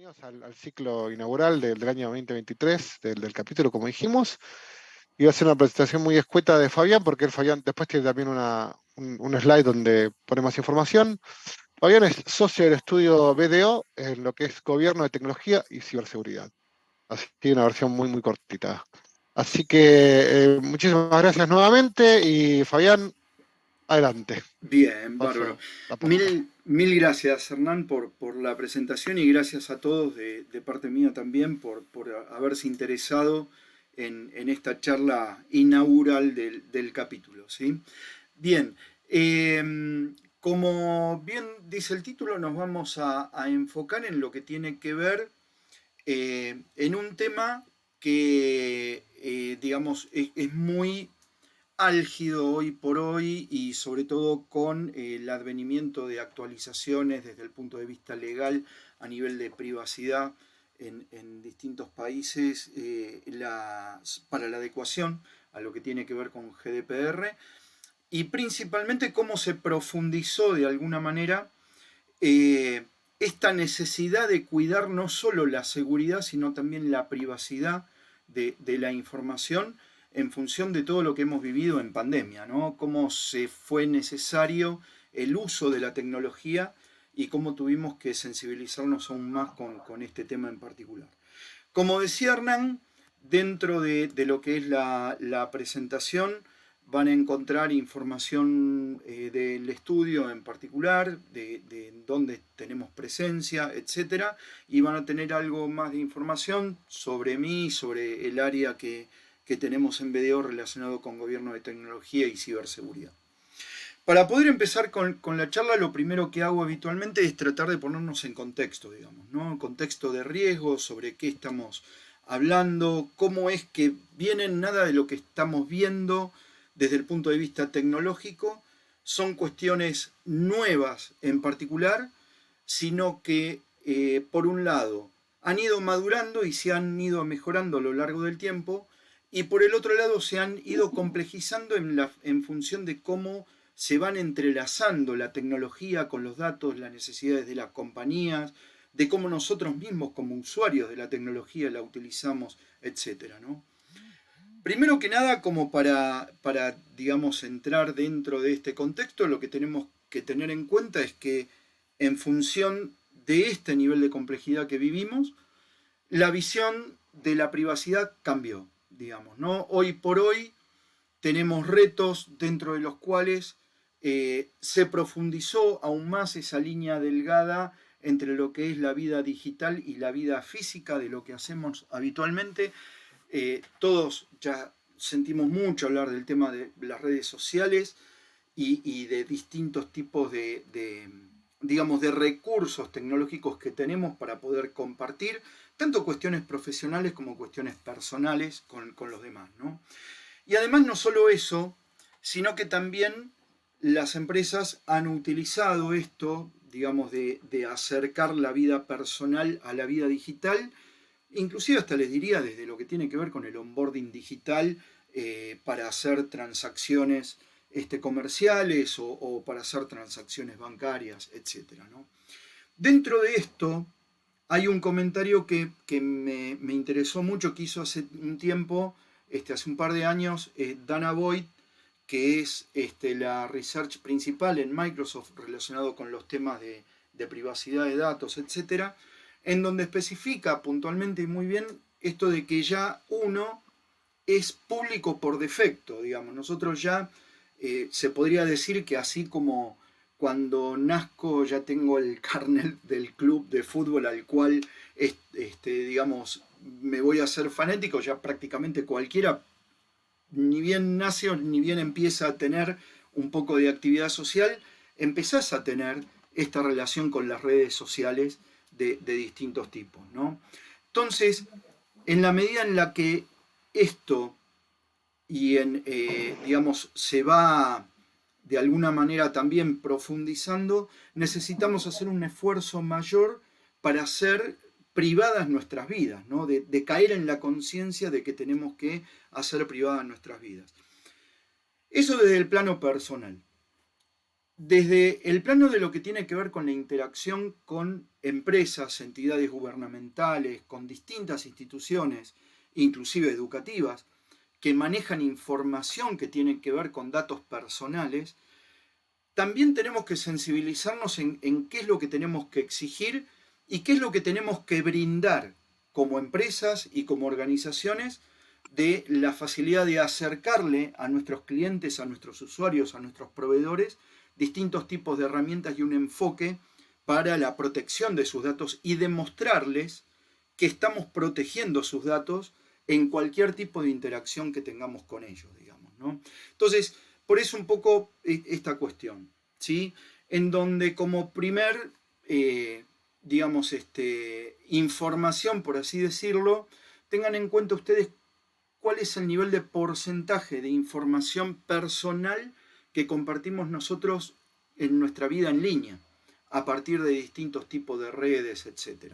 bienvenidos al ciclo inaugural del año 2023, del capítulo, como dijimos. Iba a ser una presentación muy escueta de Fabián, porque Fabián después tiene también un slide donde pone más información. Fabián es socio del estudio BDO en lo que es Gobierno de Tecnología y Ciberseguridad. Así que una versión muy, muy cortita. Así que muchísimas gracias nuevamente y Fabián, adelante. Bien, bárbaro. Paso la posta. Mil gracias, Hernán, por la presentación y gracias a todos de parte mía también por haberse interesado en esta charla inaugural del capítulo, ¿sí? Bien, como bien dice el título, nos vamos a enfocar en lo que tiene que ver en un tema que, digamos, es muy álgido hoy por hoy y sobre todo con el advenimiento de actualizaciones desde el punto de vista legal a nivel de privacidad en distintos países para la adecuación a lo que tiene que ver con GDPR y principalmente cómo se profundizó de alguna manera eh, esta necesidad de cuidar no solo la seguridad, sino también la privacidad de la información en función de todo lo que hemos vivido en pandemia, ¿no? Cómo se fue necesario el uso de la tecnología y cómo tuvimos que sensibilizarnos aún más con este tema en particular. Como decía Hernán, dentro de lo que es la presentación van a encontrar información del estudio en particular, de dónde tenemos presencia, etcétera, y van a tener algo más de información sobre mí, sobre el área que tenemos en BDO relacionado con gobierno de tecnología y ciberseguridad. Para poder empezar con la charla, lo primero que hago habitualmente es tratar de ponernos en contexto, digamos, ¿no? En contexto de riesgo, sobre qué estamos hablando, cómo es que vienen nada de lo que estamos viendo desde el punto de vista tecnológico, son cuestiones nuevas en particular, sino que, por un lado, han ido madurando y se han ido mejorando a lo largo del tiempo, y por el otro lado se han ido complejizando en función de cómo se van entrelazando la tecnología con los datos, las necesidades de las compañías, de cómo nosotros mismos como usuarios de la tecnología la utilizamos, etcétera, ¿no? Primero que nada, como para, digamos, entrar dentro de este contexto, lo que tenemos que tener en cuenta es que en función de este nivel de complejidad que vivimos, la visión de la privacidad cambió, digamos, ¿no? Hoy por hoy tenemos retos dentro de los cuales se profundizó aún más esa línea delgada entre lo que es la vida digital y la vida física de lo que hacemos habitualmente. Todos ya sentimos mucho hablar del tema de las redes sociales y de distintos tipos digamos, de recursos tecnológicos que tenemos para poder compartir tanto cuestiones profesionales como cuestiones personales con los demás, ¿no? Y además no solo eso, sino que también las empresas han utilizado esto, digamos, de acercar la vida personal a la vida digital, inclusive hasta les diría desde lo que tiene que ver con el onboarding digital para hacer transacciones comerciales o para hacer transacciones bancarias, etc., ¿no? Dentro de esto hay un comentario que me interesó mucho, que hizo hace un tiempo, hace un par de años, Dana Boyd, que es la research principal en Microsoft relacionado con los temas de privacidad de datos, etcétera, en donde especifica puntualmente y muy bien esto de que ya uno es público por defecto, digamos. Nosotros ya se podría decir que así como cuando nazco ya tengo el carnet del club de fútbol al cual, digamos, me voy a hacer fanático, ya prácticamente cualquiera, ni bien nace o ni bien empieza a tener un poco de actividad social, empezás a tener esta relación con las redes sociales de distintos tipos, ¿no? Entonces, en la medida en la que esto digamos, se va de alguna manera también profundizando, necesitamos hacer un esfuerzo mayor para hacer privadas nuestras vidas, ¿no? De caer en la conciencia de que tenemos que hacer privadas nuestras vidas. Eso desde el plano personal. Desde el plano de lo que tiene que ver con la interacción con empresas, entidades gubernamentales, con distintas instituciones, inclusive educativas, que manejan información que tiene que ver con datos personales, también tenemos que sensibilizarnos en qué es lo que tenemos que exigir y qué es lo que tenemos que brindar como empresas y como organizaciones de la facilidad de acercarle a nuestros clientes, a nuestros usuarios, a nuestros proveedores, distintos tipos de herramientas y un enfoque para la protección de sus datos y demostrarles que estamos protegiendo sus datos en cualquier tipo de interacción que tengamos con ellos, digamos, ¿no? Entonces, por eso un poco esta cuestión, ¿sí? En donde como primer, digamos, información, por así decirlo, tengan en cuenta ustedes cuál es el nivel de porcentaje de información personal que compartimos nosotros en nuestra vida en línea, a partir de distintos tipos de redes, etc.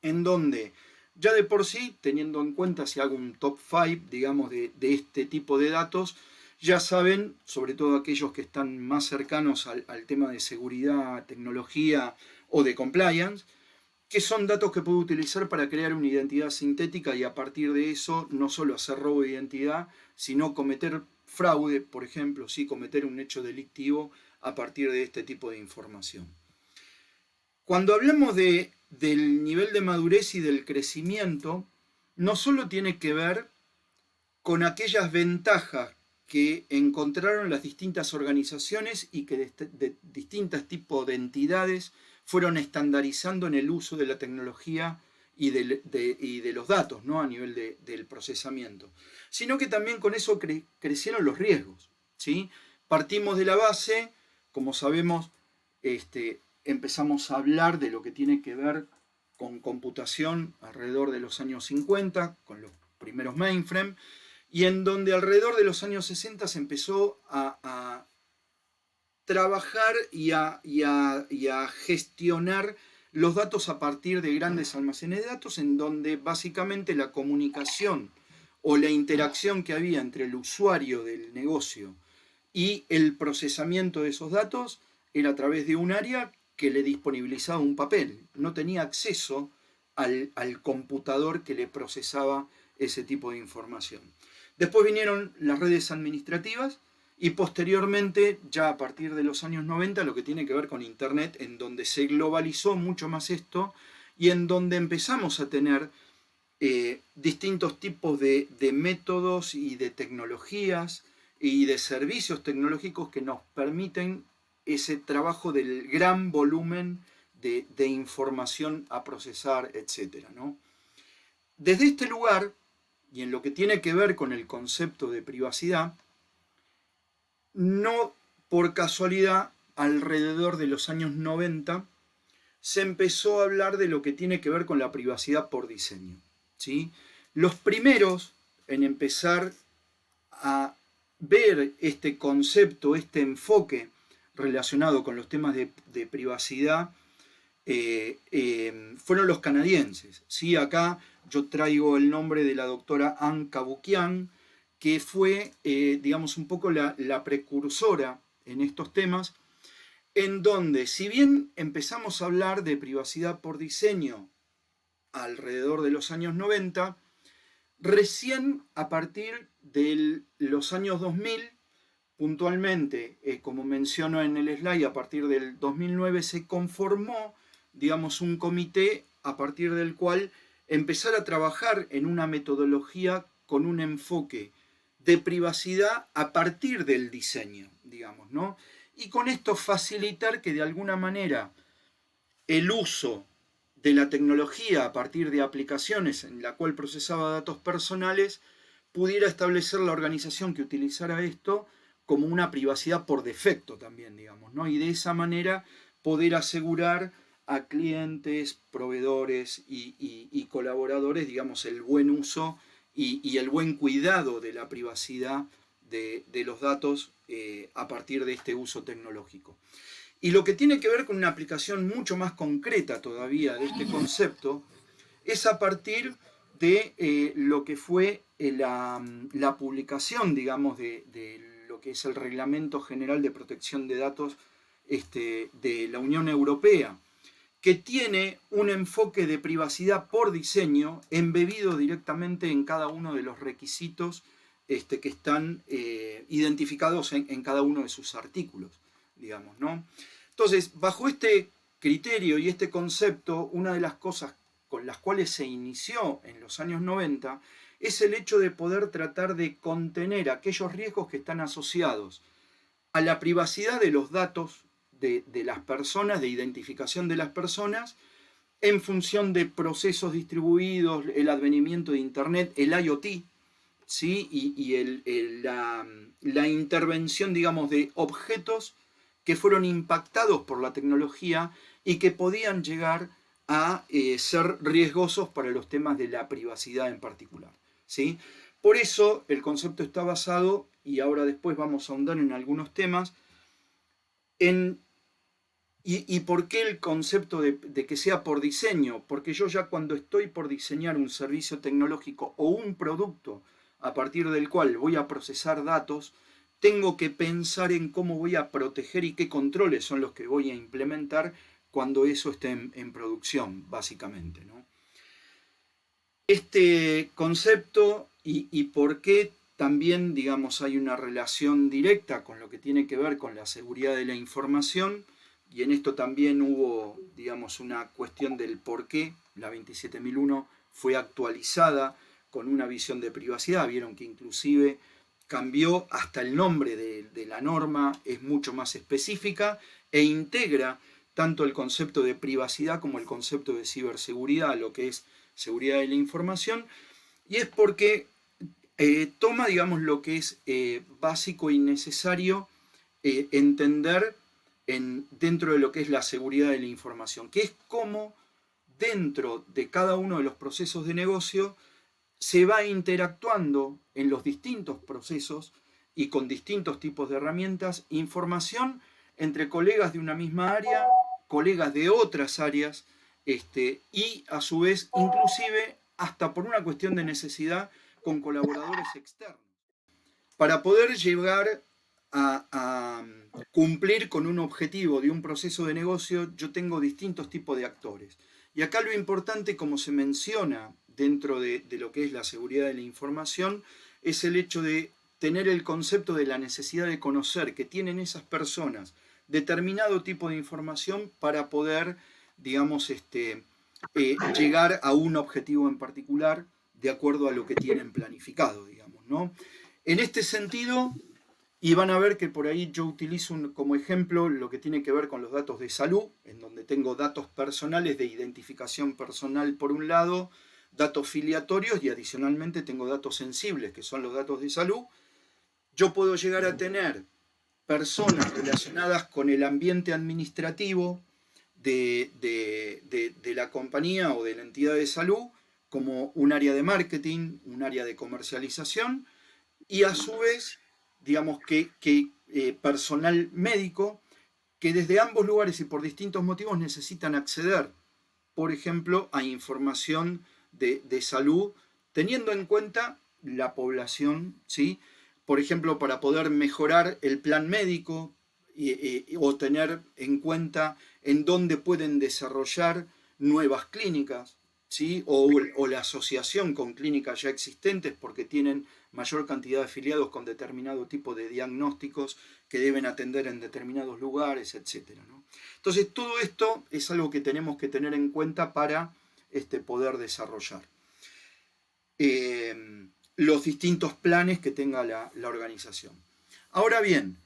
En donde ya de por sí, teniendo en cuenta si hago un top 5, digamos, de este tipo de datos, ya saben, sobre todo aquellos que están más cercanos al tema de seguridad, tecnología o de compliance, que son datos que puedo utilizar para crear una identidad sintética y a partir de eso no solo hacer robo de identidad, sino cometer fraude, por ejemplo, sí, cometer un hecho delictivo a partir de este tipo de información. Cuando hablamos del nivel de madurez y del crecimiento, no solo tiene que ver con aquellas ventajas que encontraron las distintas organizaciones y que de distintos tipos de entidades fueron estandarizando en el uso de la tecnología y de los datos, ¿no? A nivel del procesamiento, sino que también con eso crecieron los riesgos, ¿sí? Partimos de la base, como sabemos, empezamos a hablar de lo que tiene que ver con computación alrededor de los años 50, con los primeros mainframe, y en donde alrededor de los años 60 se empezó a trabajar y a gestionar los datos a partir de grandes almacenes de datos, en donde básicamente la comunicación o la interacción que había entre el usuario del negocio y el procesamiento de esos datos era a través de un área que le disponibilizaba un papel. No tenía acceso al computador que le procesaba ese tipo de información. Después vinieron las redes administrativas y posteriormente, ya a partir de los años 90, lo que tiene que ver con Internet, en donde se globalizó mucho más esto y en donde empezamos a tener distintos tipos de métodos y de tecnologías y de servicios tecnológicos que nos permiten ese trabajo del gran volumen de información a procesar, etc., ¿no? Desde este lugar, y en lo que tiene que ver con el concepto de privacidad, no por casualidad, alrededor de los años 90, se empezó a hablar de lo que tiene que ver con la privacidad por diseño, ¿sí? Los primeros en empezar a ver este concepto, este enfoque relacionado con los temas de privacidad, fueron los canadienses, ¿sí? Acá yo traigo el nombre de la doctora Anne Cavoukian, que fue, digamos, un poco la precursora en estos temas, en donde, si bien empezamos a hablar de privacidad por diseño alrededor de los años 90, recién a partir de los años 2000, puntualmente, como menciono en el slide, a partir del 2009 se conformó, digamos, un comité a partir del cual empezar a trabajar en una metodología con un enfoque de privacidad a partir del diseño, digamos, ¿no? Y con esto facilitar que de alguna manera el uso de la tecnología a partir de aplicaciones en la cual procesaba datos personales pudiera establecer la organización que utilizara esto como una privacidad por defecto también, digamos, ¿no? Y de esa manera poder asegurar a clientes, proveedores y colaboradores, digamos, el buen uso y el buen cuidado de la privacidad de los datos a partir de este uso tecnológico. Y lo que tiene que ver con una aplicación mucho más concreta todavía de este concepto es a partir de lo que fue la publicación, digamos, de lo que es el Reglamento General de Protección de Datos de la Unión Europea, que tiene un enfoque de privacidad por diseño embebido directamente en cada uno de los requisitos que están identificados en cada uno de sus artículos, digamos, ¿no? Entonces, bajo este criterio y este concepto, una de las cosas con las cuales se inició en los años 90 es el hecho de poder tratar de contener aquellos riesgos que están asociados a la privacidad de los datos de las personas, de identificación de las personas, en función de procesos distribuidos, el advenimiento de Internet, el IoT, ¿sí? y la intervención, digamos, de objetos que fueron impactados por la tecnología y que podían llegar a ser riesgosos para los temas de la privacidad en particular, ¿sí? Por eso el concepto está basado, y ahora después vamos a ahondar en algunos temas, ¿y por qué el concepto de que sea por diseño? Porque yo ya cuando estoy por diseñar un servicio tecnológico o un producto a partir del cual voy a procesar datos, tengo que pensar en cómo voy a proteger y qué controles son los que voy a implementar cuando eso esté en producción, básicamente, ¿no? Este concepto y por qué también, digamos, hay una relación directa con lo que tiene que ver con la seguridad de la información, y en esto también hubo, digamos, una cuestión del por qué la 27001 fue actualizada con una visión de privacidad. Vieron que inclusive cambió hasta el nombre de la norma, es mucho más específica e integra tanto el concepto de privacidad como el concepto de ciberseguridad, lo que es seguridad de la información, y es porque toma, digamos, lo que es básico y necesario entender dentro de lo que es la seguridad de la información, que es cómo dentro de cada uno de los procesos de negocio se va interactuando en los distintos procesos y con distintos tipos de herramientas, información entre colegas de una misma área, colegas de otras áreas, y a su vez inclusive hasta por una cuestión de necesidad con colaboradores externos. Para poder llegar a cumplir con un objetivo de un proceso de negocio, yo tengo distintos tipos de actores. Y acá lo importante, como se menciona dentro de lo que es la seguridad de la información, es el hecho de tener el concepto de la necesidad de conocer que tienen esas personas determinado tipo de información para poder, digamos, llegar a un objetivo en particular de acuerdo a lo que tienen planificado, digamos, ¿no? En este sentido, y van a ver que por ahí yo utilizo como ejemplo lo que tiene que ver con los datos de salud, en donde tengo datos personales de identificación personal por un lado, datos filiatorios y adicionalmente tengo datos sensibles, que son los datos de salud. Yo puedo llegar a tener personas relacionadas con el ambiente administrativo de la compañía o de la entidad de salud, como un área de marketing, un área de comercialización, y a su vez, digamos que personal médico, que desde ambos lugares y por distintos motivos necesitan acceder, por ejemplo, a información de salud, teniendo en cuenta la población, ¿sí? Por ejemplo, para poder mejorar el plan médico o tener en cuenta en dónde pueden desarrollar nuevas clínicas, ¿sí? O la asociación con clínicas ya existentes porque tienen mayor cantidad de afiliados con determinado tipo de diagnósticos que deben atender en determinados lugares, etc., ¿no? Entonces, todo esto es algo que tenemos que tener en cuenta para poder desarrollar los distintos planes que tenga la organización. Ahora bien,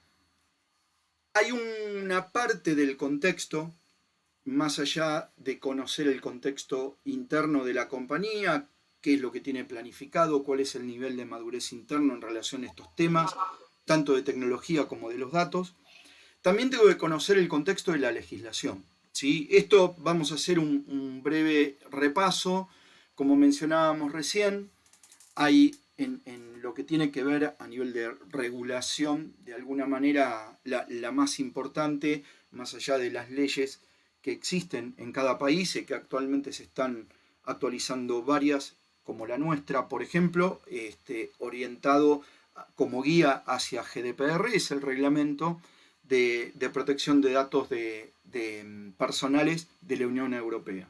hay una parte del contexto, más allá de conocer el contexto interno de la compañía, qué es lo que tiene planificado, cuál es el nivel de madurez interno en relación a estos temas, tanto de tecnología como de los datos. También tengo que conocer el contexto de la legislación, ¿sí? Esto vamos a hacer un breve repaso. Como mencionábamos recién, hay en lo que tiene que ver a nivel de regulación, de alguna manera la más importante, más allá de las leyes que existen en cada país y que actualmente se están actualizando varias, como la nuestra, por ejemplo, orientado como guía hacia GDPR, es el reglamento de protección de datos personales de la Unión Europea.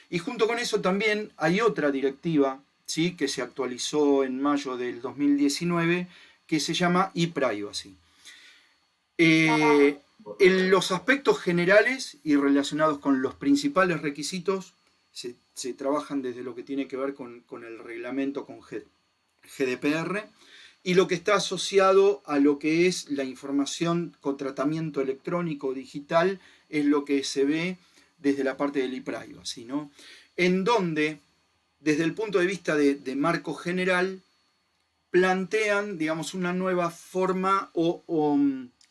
Y junto con eso también hay otra directiva, ¿sí?, que se actualizó en mayo del 2019, que se llama ePrivacy. En los aspectos generales y relacionados con los principales requisitos, se trabajan desde lo que tiene que ver con el reglamento, con GDPR, y lo que está asociado a lo que es la información con tratamiento electrónico digital es lo que se ve desde la parte del ePrivacy, ¿no? En donde, desde el punto de vista de marco general, plantean, digamos, una nueva forma o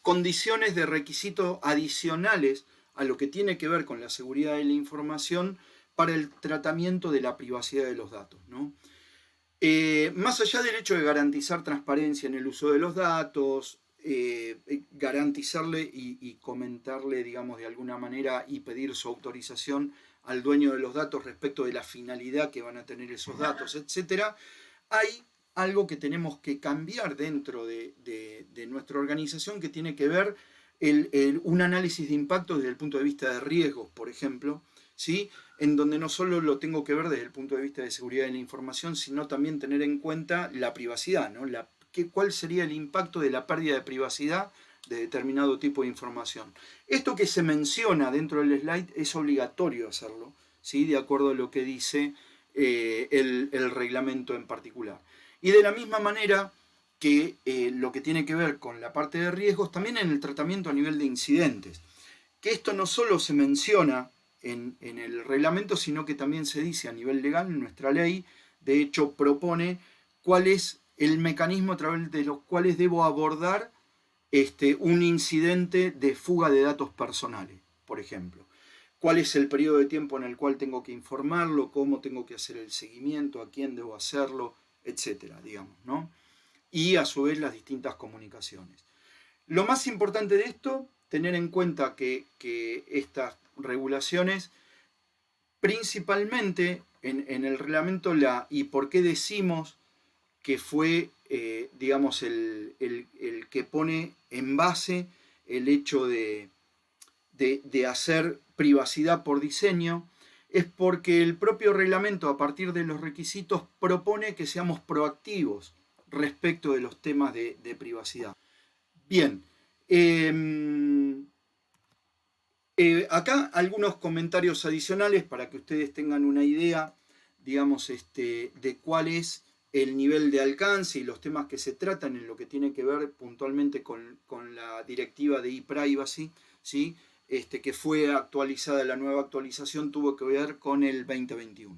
condiciones de requisitos adicionales a lo que tiene que ver con la seguridad de la información para el tratamiento de la privacidad de los datos, ¿no? Más allá del hecho de garantizar transparencia en el uso de los datos, garantizarle y comentarle, digamos, de alguna manera y pedir su autorización al dueño de los datos respecto de la finalidad que van a tener esos datos, etc., hay algo que tenemos que cambiar dentro de nuestra organización que tiene que ver un análisis de impacto desde el punto de vista de riesgos, por ejemplo, ¿sí?, en donde no solo lo tengo que ver desde el punto de vista de seguridad de la información, sino también tener en cuenta la privacidad, ¿no? ¿Cuál sería el impacto de la pérdida de privacidad de determinado tipo de información? Esto que se menciona dentro del slide es obligatorio hacerlo, ¿sí?, de acuerdo a lo que dice el reglamento en particular. Y de la misma manera que lo que tiene que ver con la parte de riesgos, también en el tratamiento a nivel de incidentes. Que esto no solo se menciona en el reglamento, sino que también se dice a nivel legal, en nuestra ley, de hecho propone cuál es el mecanismo a través de los cuales debo abordar un incidente de fuga de datos personales, por ejemplo. ¿Cuál es el periodo de tiempo en el cual tengo que informarlo? ¿Cómo tengo que hacer el seguimiento? ¿A quién debo hacerlo? Etcétera, digamos, ¿no? Y a su vez las distintas comunicaciones. Lo más importante de esto, tener en cuenta que estas regulaciones, principalmente en el reglamento, y por qué decimos que fue, digamos, el que pone en base el hecho de hacer privacidad por diseño, es porque el propio reglamento, a partir de los requisitos, propone que seamos proactivos respecto de los temas de privacidad. Bien, acá algunos comentarios adicionales para que ustedes tengan una idea, digamos, de cuál es el nivel de alcance y los temas que se tratan en lo que tiene que ver puntualmente con la directiva de ePrivacy, ¿sí?, que fue actualizada, la nueva actualización tuvo que ver con el 2021.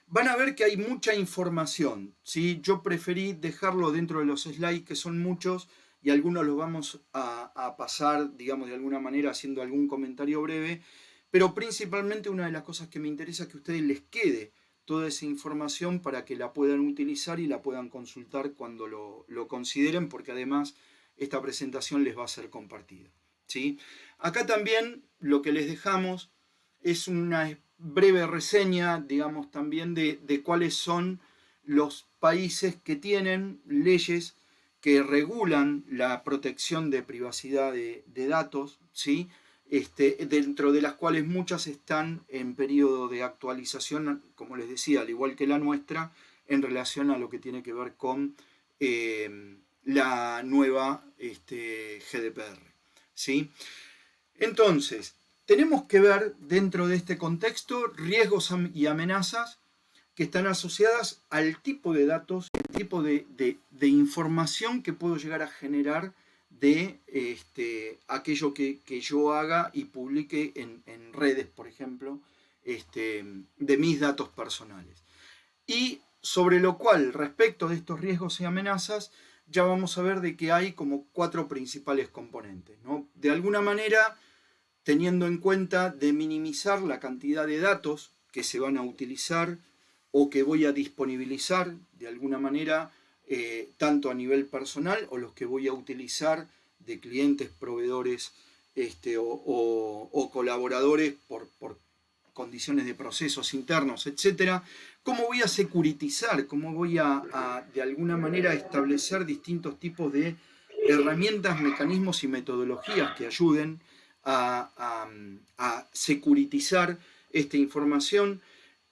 Van a ver que hay mucha información, ¿sí? Yo preferí dejarlo dentro de los slides, que son muchos, y algunos los vamos a pasar, digamos, de alguna manera haciendo algún comentario breve, pero principalmente una de las cosas que me interesa es que a ustedes les quede toda esa información para que la puedan utilizar y la puedan consultar cuando lo consideren, porque además esta presentación les va a ser compartida, ¿sí? Acá también lo que les dejamos es una breve reseña, digamos, también de cuáles son los países que tienen leyes que regulan la protección de privacidad de datos, ¿sí?, dentro de las cuales muchas están en periodo de actualización, como les decía, al igual que la nuestra, en relación a lo que tiene que ver con la nueva GDPR, ¿sí? Entonces, tenemos que ver dentro de este contexto riesgos y amenazas que están asociadas al tipo de datos, el tipo de información que puedo llegar a generar de aquello que yo haga y publique en redes, por ejemplo, de mis datos personales. Y sobre lo cual, respecto de estos riesgos y amenazas, ya vamos a ver de que hay como 4 principales componentes, ¿no? De alguna manera, teniendo en cuenta de minimizar la cantidad de datos que se van a utilizar o que voy a disponibilizar de alguna manera, tanto a nivel personal o los que voy a utilizar de clientes, proveedores o colaboradores por condiciones de procesos internos, etc. ¿Cómo voy a securitizar? ¿Cómo voy a de alguna manera establecer distintos tipos de herramientas, mecanismos y metodologías que ayuden a securitizar esta información,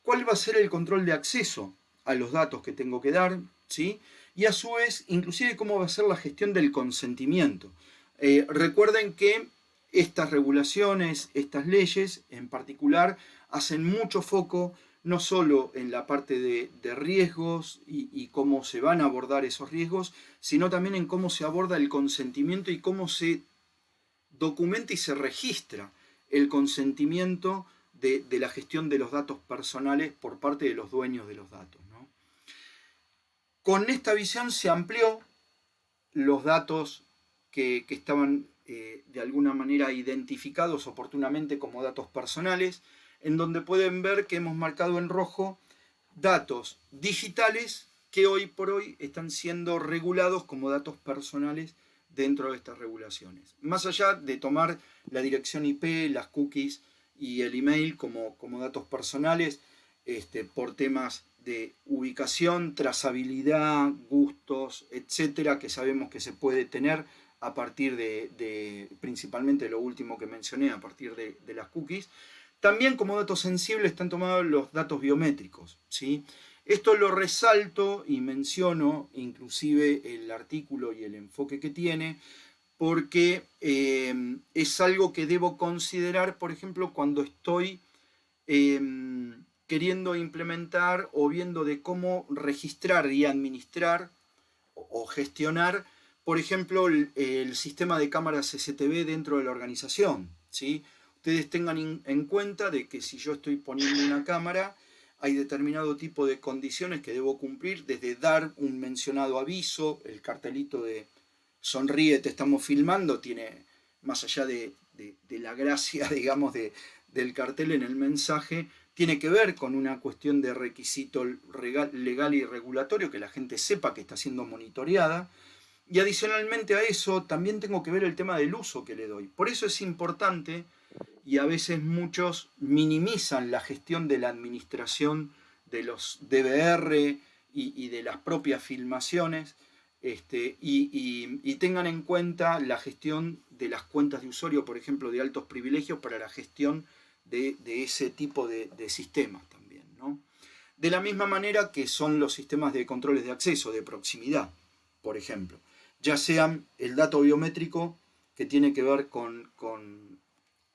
cuál va a ser el control de acceso a los datos que tengo que dar, ¿sí? Y a su vez, inclusive cómo va a ser la gestión del consentimiento. Recuerden que estas regulaciones, estas leyes en particular, hacen mucho foco no solo en la parte de riesgos y cómo se van a abordar esos riesgos, sino también en cómo se aborda el consentimiento y cómo se documenta y se registra el consentimiento de la gestión de los datos personales por parte de los dueños de los datos, ¿no? Con esta visión se amplió los datos que estaban de alguna manera identificados oportunamente como datos personales, en donde pueden ver que hemos marcado en rojo datos digitales que hoy por hoy están siendo regulados como datos personales dentro de estas regulaciones. Más allá de tomar la dirección IP, las cookies y el email como datos personales, por temas de ubicación, trazabilidad, gustos, etcétera, que sabemos que se puede tener a partir de principalmente lo último que mencioné, a partir de las cookies. También como datos sensibles están tomados los datos biométricos, ¿sí? Esto lo resalto y menciono inclusive el artículo y el enfoque que tiene, porque es algo que debo considerar, por ejemplo, cuando estoy queriendo implementar o viendo de cómo registrar y administrar o gestionar, por ejemplo, el sistema de cámaras CCTV dentro de la organización, ¿sí? Ustedes tengan en cuenta de que si yo estoy poniendo una cámara, hay determinado tipo de condiciones que debo cumplir, desde dar un mencionado aviso, el cartelito de sonríe, te estamos filmando, tiene, más allá de la gracia, digamos, del cartel en el mensaje, tiene que ver con una cuestión de requisito legal y regulatorio, que la gente sepa que está siendo monitoreada. Y adicionalmente a eso, también tengo que ver el tema del uso que le doy. Por eso es importante, y a veces muchos minimizan la gestión de la administración de los DVR y de las propias filmaciones, y tengan en cuenta la gestión de las cuentas de usuario, por ejemplo, de altos privilegios para la gestión de ese tipo de sistemas también, ¿no? De la misma manera que son los sistemas de controles de acceso, de proximidad, por ejemplo, ya sean el dato biométrico que tiene que ver con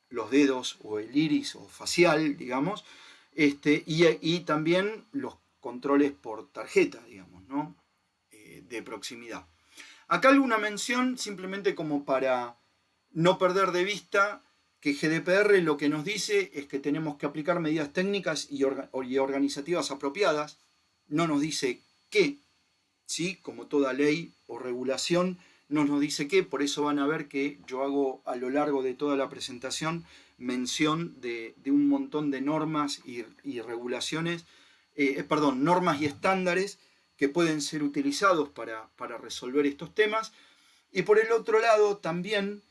los dedos o el iris o facial, digamos, y también los controles por tarjeta, digamos, ¿no? De proximidad. Acá alguna mención simplemente como para no perder de vista que GDPR lo que nos dice es que tenemos que aplicar medidas técnicas y organizativas apropiadas, no nos dice qué, ¿sí? Como toda ley o regulación, no nos dice qué, por eso van a ver que yo hago a lo largo de toda la presentación mención de un montón de normas y regulaciones, normas y estándares que pueden ser utilizados para resolver estos temas. Y por el otro lado también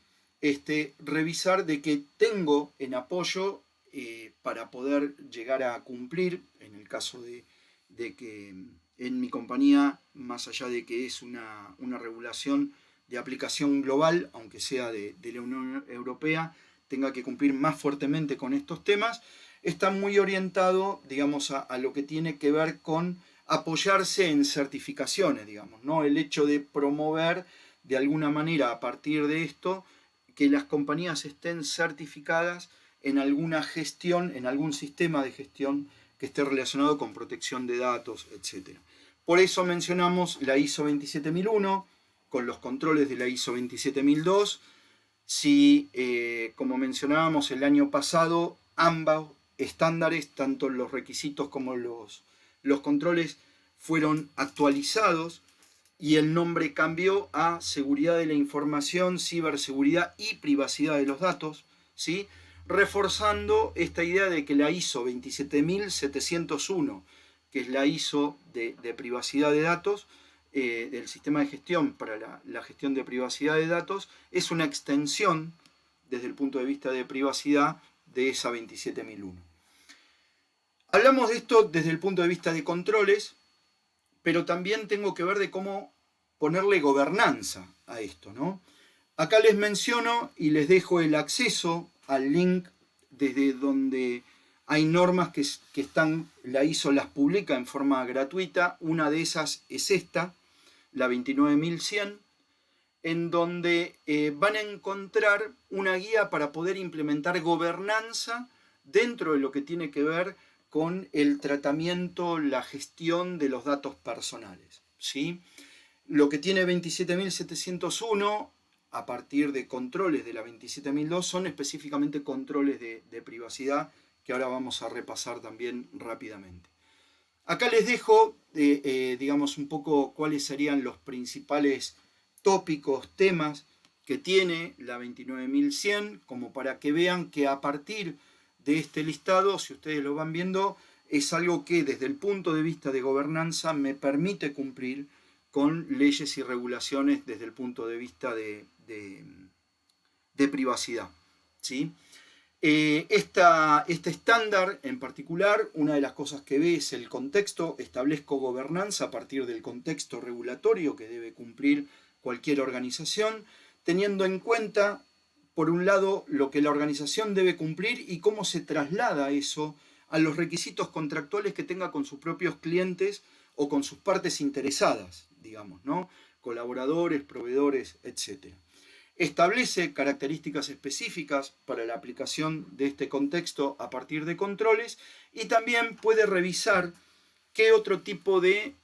revisar de que tengo en apoyo para poder llegar a cumplir, en el caso de que en mi compañía, más allá de que es una regulación de aplicación global, aunque sea de la Unión Europea, tenga que cumplir más fuertemente con estos temas, está muy orientado, digamos, a lo que tiene que ver con apoyarse en certificaciones, digamos, ¿no? El hecho de promover de alguna manera a partir de esto que las compañías estén certificadas en alguna gestión, en algún sistema de gestión que esté relacionado con protección de datos, etc. Por eso mencionamos la ISO 27001, con los controles de la ISO 27002. Si, como mencionábamos el año pasado, ambos estándares, tanto los requisitos como los controles, fueron actualizados y el nombre cambió a seguridad de la información, ciberseguridad y privacidad de los datos, ¿sí? Reforzando esta idea de que la ISO 27701, que es la ISO de privacidad de datos, del sistema de gestión para la gestión de privacidad de datos, es una extensión desde el punto de vista de privacidad de esa 27001. Hablamos de esto desde el punto de vista de controles, pero también tengo que ver de cómo ponerle gobernanza a esto, ¿no? Acá les menciono y les dejo el acceso al link desde donde hay normas que están, la ISO las publica en forma gratuita. Una de esas es esta, la 29100, en donde van a encontrar una guía para poder implementar gobernanza dentro de lo que tiene que ver con el tratamiento, la gestión de los datos personales, ¿sí? Lo que tiene 27701, a partir de controles de la 27002, son específicamente controles de privacidad, que ahora vamos a repasar también rápidamente. Acá les dejo, digamos, un poco cuáles serían los principales tópicos, temas que tiene la 29100, como para que vean que a partir de este listado, si ustedes lo van viendo, es algo que desde el punto de vista de gobernanza me permite cumplir con leyes y regulaciones desde el punto de vista de privacidad, ¿sí? Este estándar en particular, una de las cosas que ve es el contexto. Establezco gobernanza a partir del contexto regulatorio que debe cumplir cualquier organización, teniendo en cuenta, por un lado, lo que la organización debe cumplir y cómo se traslada eso a los requisitos contractuales que tenga con sus propios clientes o con sus partes interesadas, digamos, ¿no? Colaboradores, proveedores, etc. Establece características específicas para la aplicación de este contexto a partir de controles y también puede revisar qué otro tipo de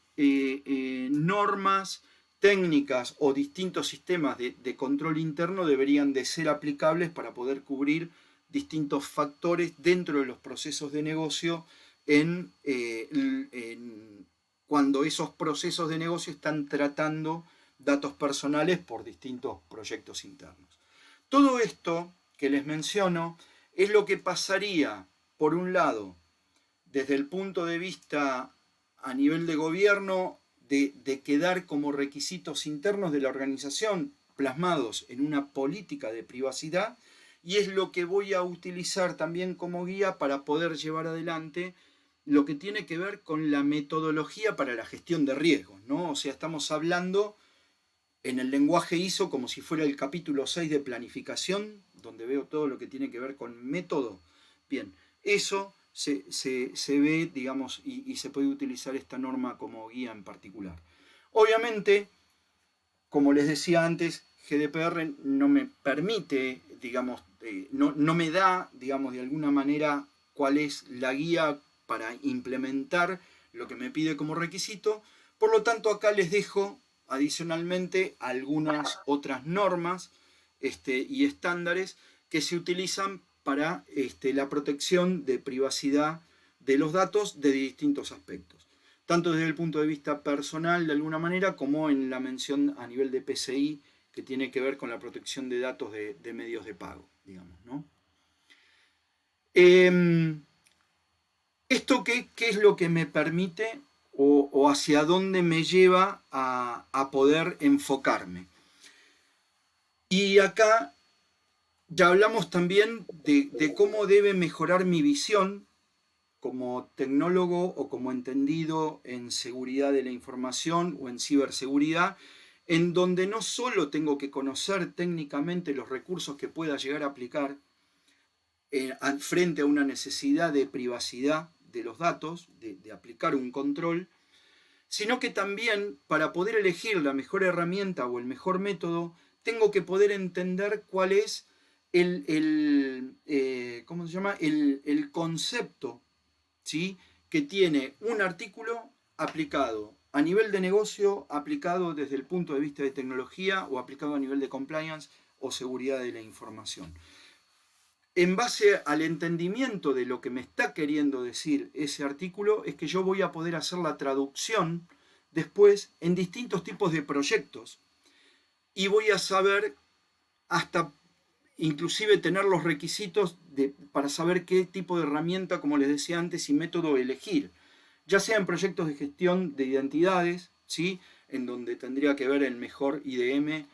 normas, técnicas o distintos sistemas de control interno deberían de ser aplicables para poder cubrir distintos factores dentro de los procesos de negocio cuando esos procesos de negocio están tratando datos personales por distintos proyectos internos. Todo esto que les menciono es lo que pasaría, por un lado, desde el punto de vista a nivel de gobierno, de quedar como requisitos internos de la organización plasmados en una política de privacidad, y es lo que voy a utilizar también como guía para poder llevar adelante lo que tiene que ver con la metodología para la gestión de riesgos, ¿no? O sea, estamos hablando en el lenguaje ISO como si fuera el capítulo 6 de planificación, donde veo todo lo que tiene que ver con método. Bien, eso se ve, digamos, y se puede utilizar esta norma como guía en particular. Obviamente, como les decía antes, GDPR no me permite, digamos, no me da, digamos, de alguna manera cuál es la guía para implementar lo que me pide como requisito. Por lo tanto, acá les dejo adicionalmente algunas otras normas y estándares que se utilizan para la protección de privacidad de los datos de distintos aspectos, tanto desde el punto de vista personal de alguna manera como en la mención a nivel de PCI que tiene que ver con la protección de datos de medios de pago, digamos, ¿no? ¿Esto qué es lo que me permite o hacia dónde me lleva a poder enfocarme? Y acá ya hablamos también de cómo debe mejorar mi visión como tecnólogo o como entendido en seguridad de la información o en ciberseguridad, en donde no solo tengo que conocer técnicamente los recursos que pueda llegar a aplicar frente a una necesidad de privacidad de los datos, de aplicar un control, sino que también para poder elegir la mejor herramienta o el mejor método, tengo que poder entender cuál es ¿cómo se llama? El concepto, ¿sí?, que tiene un artículo aplicado a nivel de negocio, aplicado desde el punto de vista de tecnología o aplicado a nivel de compliance o seguridad de la información. En base al entendimiento de lo que me está queriendo decir ese artículo, es que yo voy a poder hacer la traducción después en distintos tipos de proyectos y voy a saber hasta inclusive tener los requisitos para saber qué tipo de herramienta, como les decía antes, y método elegir, ya sea en proyectos de gestión de identidades, ¿sí?, en donde tendría que ver el mejor IDM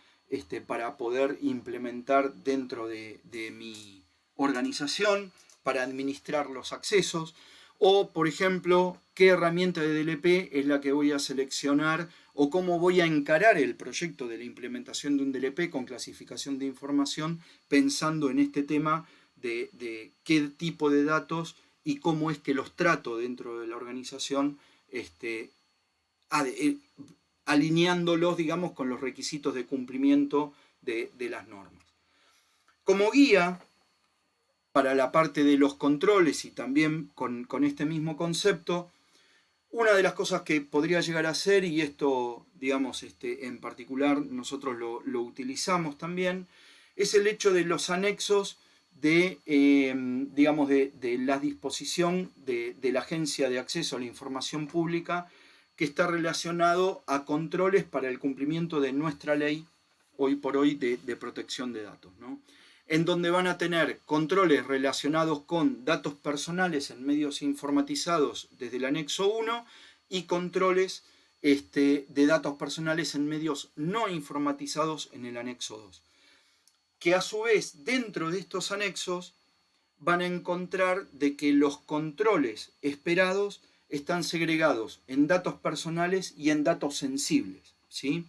para poder implementar dentro de mi organización para administrar los accesos, o por ejemplo qué herramienta de DLP es la que voy a seleccionar o cómo voy a encarar el proyecto de la implementación de un DLP con clasificación de información, pensando en este tema de qué tipo de datos y cómo es que los trato dentro de la organización, alineándolos, digamos, con los requisitos de cumplimiento de las normas. Como guía para la parte de los controles y también con este mismo concepto, una de las cosas que podría llegar a ser, y esto, digamos, en particular nosotros lo utilizamos también, es el hecho de los anexos de, digamos, de la disposición de la Agencia de Acceso a la Información Pública, que está relacionado a controles para el cumplimiento de nuestra ley, hoy por hoy, de protección de datos, ¿no? En donde van a tener controles relacionados con datos personales en medios informatizados desde el anexo 1 y controles de datos personales en medios no informatizados en el anexo 2. Que a su vez, dentro de estos anexos, van a encontrar de que los controles esperados están segregados en datos personales y en datos sensibles, ¿sí?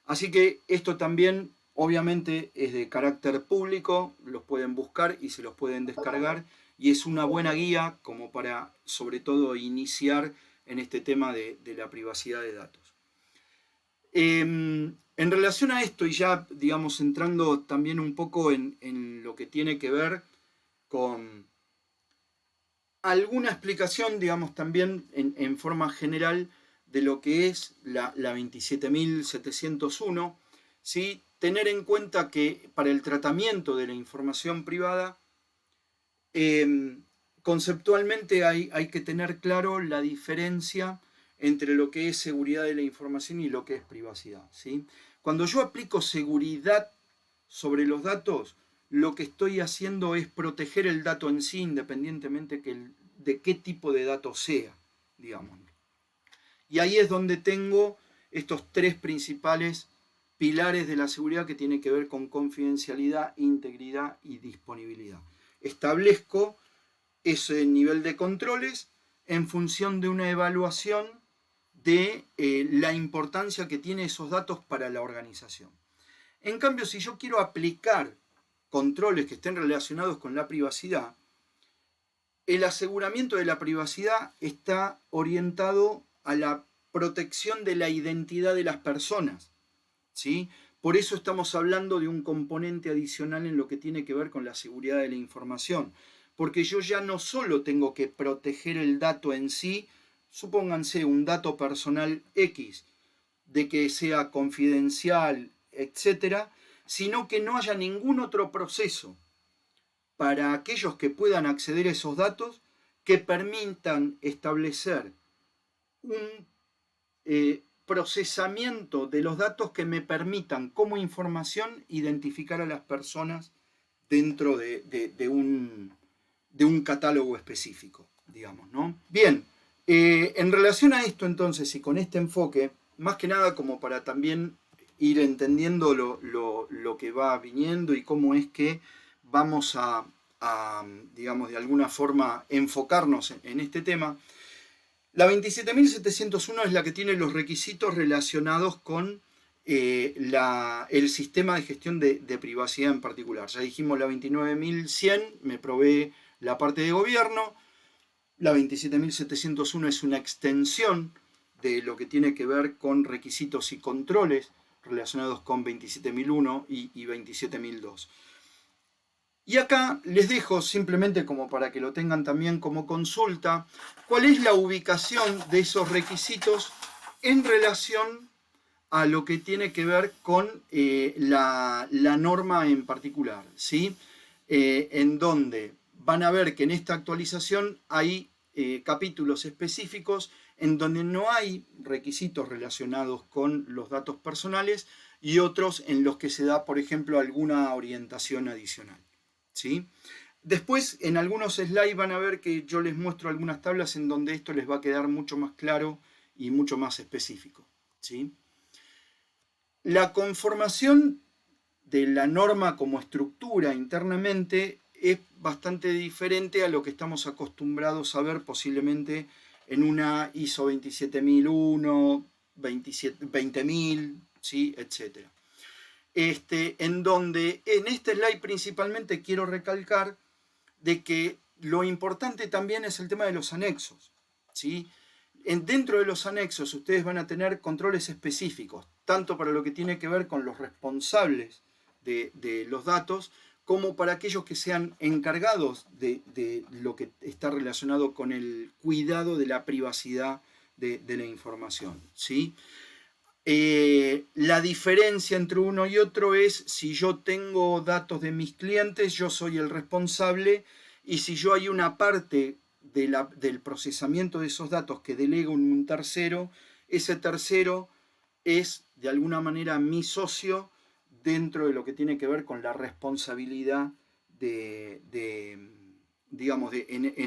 Así que esto también obviamente es de carácter público, los pueden buscar y se los pueden descargar, y es una buena guía como para, sobre todo, iniciar en este tema de la privacidad de datos. En relación a esto, y ya, digamos, entrando también un poco en lo que tiene que ver con alguna explicación, digamos, también en forma general de lo que es la 27701, ¿sí? Tener en cuenta que para el tratamiento de la información privada, conceptualmente hay que tener claro la diferencia entre lo que es seguridad de la información y lo que es privacidad, ¿sí? Cuando yo aplico seguridad sobre los datos, lo que estoy haciendo es proteger el dato en sí, independientemente de qué tipo de dato sea, digamos. Y ahí es donde tengo estos tres principales pilares de la seguridad que tienen que ver con confidencialidad, integridad y disponibilidad. Establezco ese nivel de controles en función de una evaluación de la importancia que tienen esos datos para la organización. En cambio, si yo quiero aplicar controles que estén relacionados con la privacidad, el aseguramiento de la privacidad está orientado a la protección de la identidad de las personas, ¿sí? Por eso estamos hablando de un componente adicional en lo que tiene que ver con la seguridad de la información, porque yo ya no solo tengo que proteger el dato en sí, supónganse un dato personal X, de que sea confidencial, etcétera, sino que no haya ningún otro proceso para aquellos que puedan acceder a esos datos que permitan establecer un procesamiento de los datos que me permitan como información identificar a las personas dentro de un catálogo específico, digamos, ¿no? Bien, en relación a esto entonces y con este enfoque, más que nada como para también ir entendiendo lo que va viniendo y cómo es que vamos a digamos, de alguna forma enfocarnos en este tema, la 27701 es la que tiene los requisitos relacionados con el sistema de gestión de privacidad en particular. Ya dijimos la 29100 me provee la parte de gobierno, la 27701 es una extensión de lo que tiene que ver con requisitos y controles relacionados con 27001 y 27002. Y acá les dejo simplemente como para que lo tengan también como consulta, cuál es la ubicación de esos requisitos en relación a lo que tiene que ver con la norma en particular, ¿sí? En donde van a ver que en esta actualización hay capítulos específicos en donde no hay requisitos relacionados con los datos personales y otros en los que se da, por ejemplo, alguna orientación adicional, ¿sí? Después, en algunos slides van a ver que yo les muestro algunas tablas en donde esto les va a quedar mucho más claro y mucho más específico, ¿sí? La conformación de la norma como estructura internamente es bastante diferente a lo que estamos acostumbrados a ver posiblemente en una ISO 27001, 20.000, ¿sí? Etcétera. En donde en este slide principalmente quiero recalcar de que lo importante también es el tema de los anexos, ¿sí? Dentro de los anexos ustedes van a tener controles específicos, tanto para lo que tiene que ver con los responsables de los datos, como para aquellos que sean encargados de lo que está relacionado con el cuidado de la privacidad de la información, ¿sí? La diferencia entre uno y otro es si yo tengo datos de mis clientes, yo soy el responsable, y si yo hay una parte del procesamiento de esos datos que delego en un tercero, ese tercero es de alguna manera mi socio dentro de lo que tiene que ver con la responsabilidad en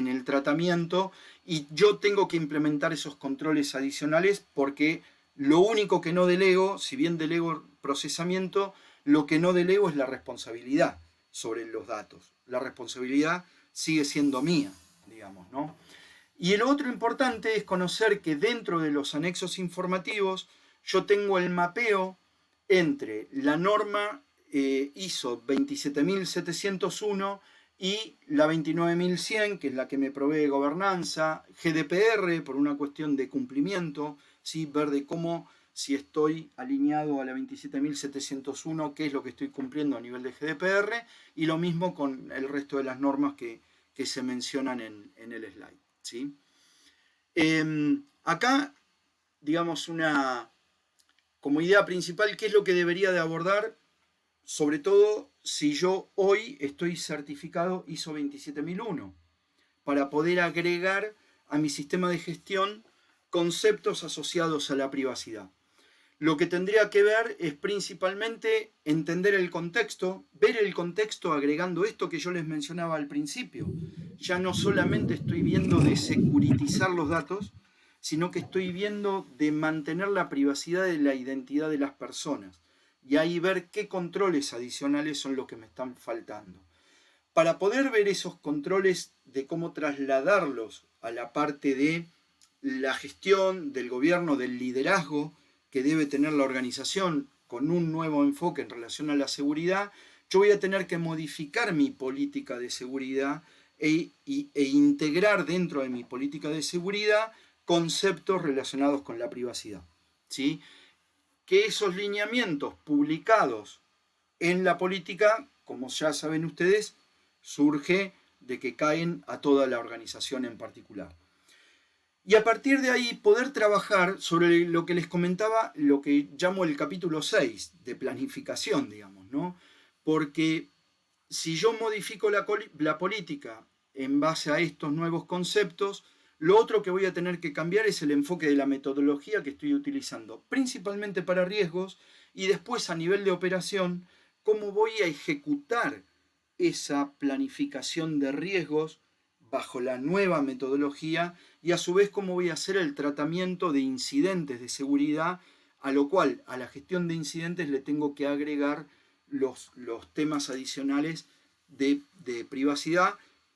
el tratamiento, y yo tengo que implementar esos controles adicionales porque lo único que no delego, si bien delego procesamiento, lo que no delego es la responsabilidad sobre los datos. La responsabilidad sigue siendo mía, digamos, ¿no? Y el otro importante es conocer que dentro de los anexos informativos yo tengo el mapeo entre la norma ISO 27701 y la 29100, que es la que me provee gobernanza, GDPR por una cuestión de cumplimiento, ¿sí? Ver de cómo, si estoy alineado a la 27701, qué es lo que estoy cumpliendo a nivel de GDPR, y lo mismo con el resto de las normas que se mencionan en el slide, ¿sí? Acá, digamos, como idea principal, ¿qué es lo que debería de abordar? Sobre todo si yo hoy estoy certificado ISO 27001, para poder agregar a mi sistema de gestión conceptos asociados a la privacidad. Lo que tendría que ver es principalmente entender el contexto, ver el contexto agregando esto que yo les mencionaba al principio. Ya no solamente estoy viendo de securitizar los datos, sino que estoy viendo de mantener la privacidad de la identidad de las personas. Y ahí ver qué controles adicionales son los que me están faltando. Para poder ver esos controles de cómo trasladarlos a la parte de la gestión, del gobierno, del liderazgo que debe tener la organización con un nuevo enfoque en relación a la seguridad, yo voy a tener que modificar mi política de seguridad e integrar dentro de mi política de seguridad conceptos relacionados con la privacidad, ¿sí? Que esos lineamientos publicados en la política, como ya saben ustedes, surge de que caen a toda la organización en particular. Y a partir de ahí poder trabajar sobre lo que les comentaba, lo que llamo el capítulo 6 de planificación, digamos, ¿no? Porque si yo modifico la política en base a estos nuevos conceptos, lo otro que voy a tener que cambiar es el enfoque de la metodología que estoy utilizando, principalmente para riesgos, y después a nivel de operación, cómo voy a ejecutar esa planificación de riesgos bajo la nueva metodología, y a su vez cómo voy a hacer el tratamiento de incidentes de seguridad, a lo cual a la gestión de incidentes le tengo que agregar los temas adicionales de privacidad,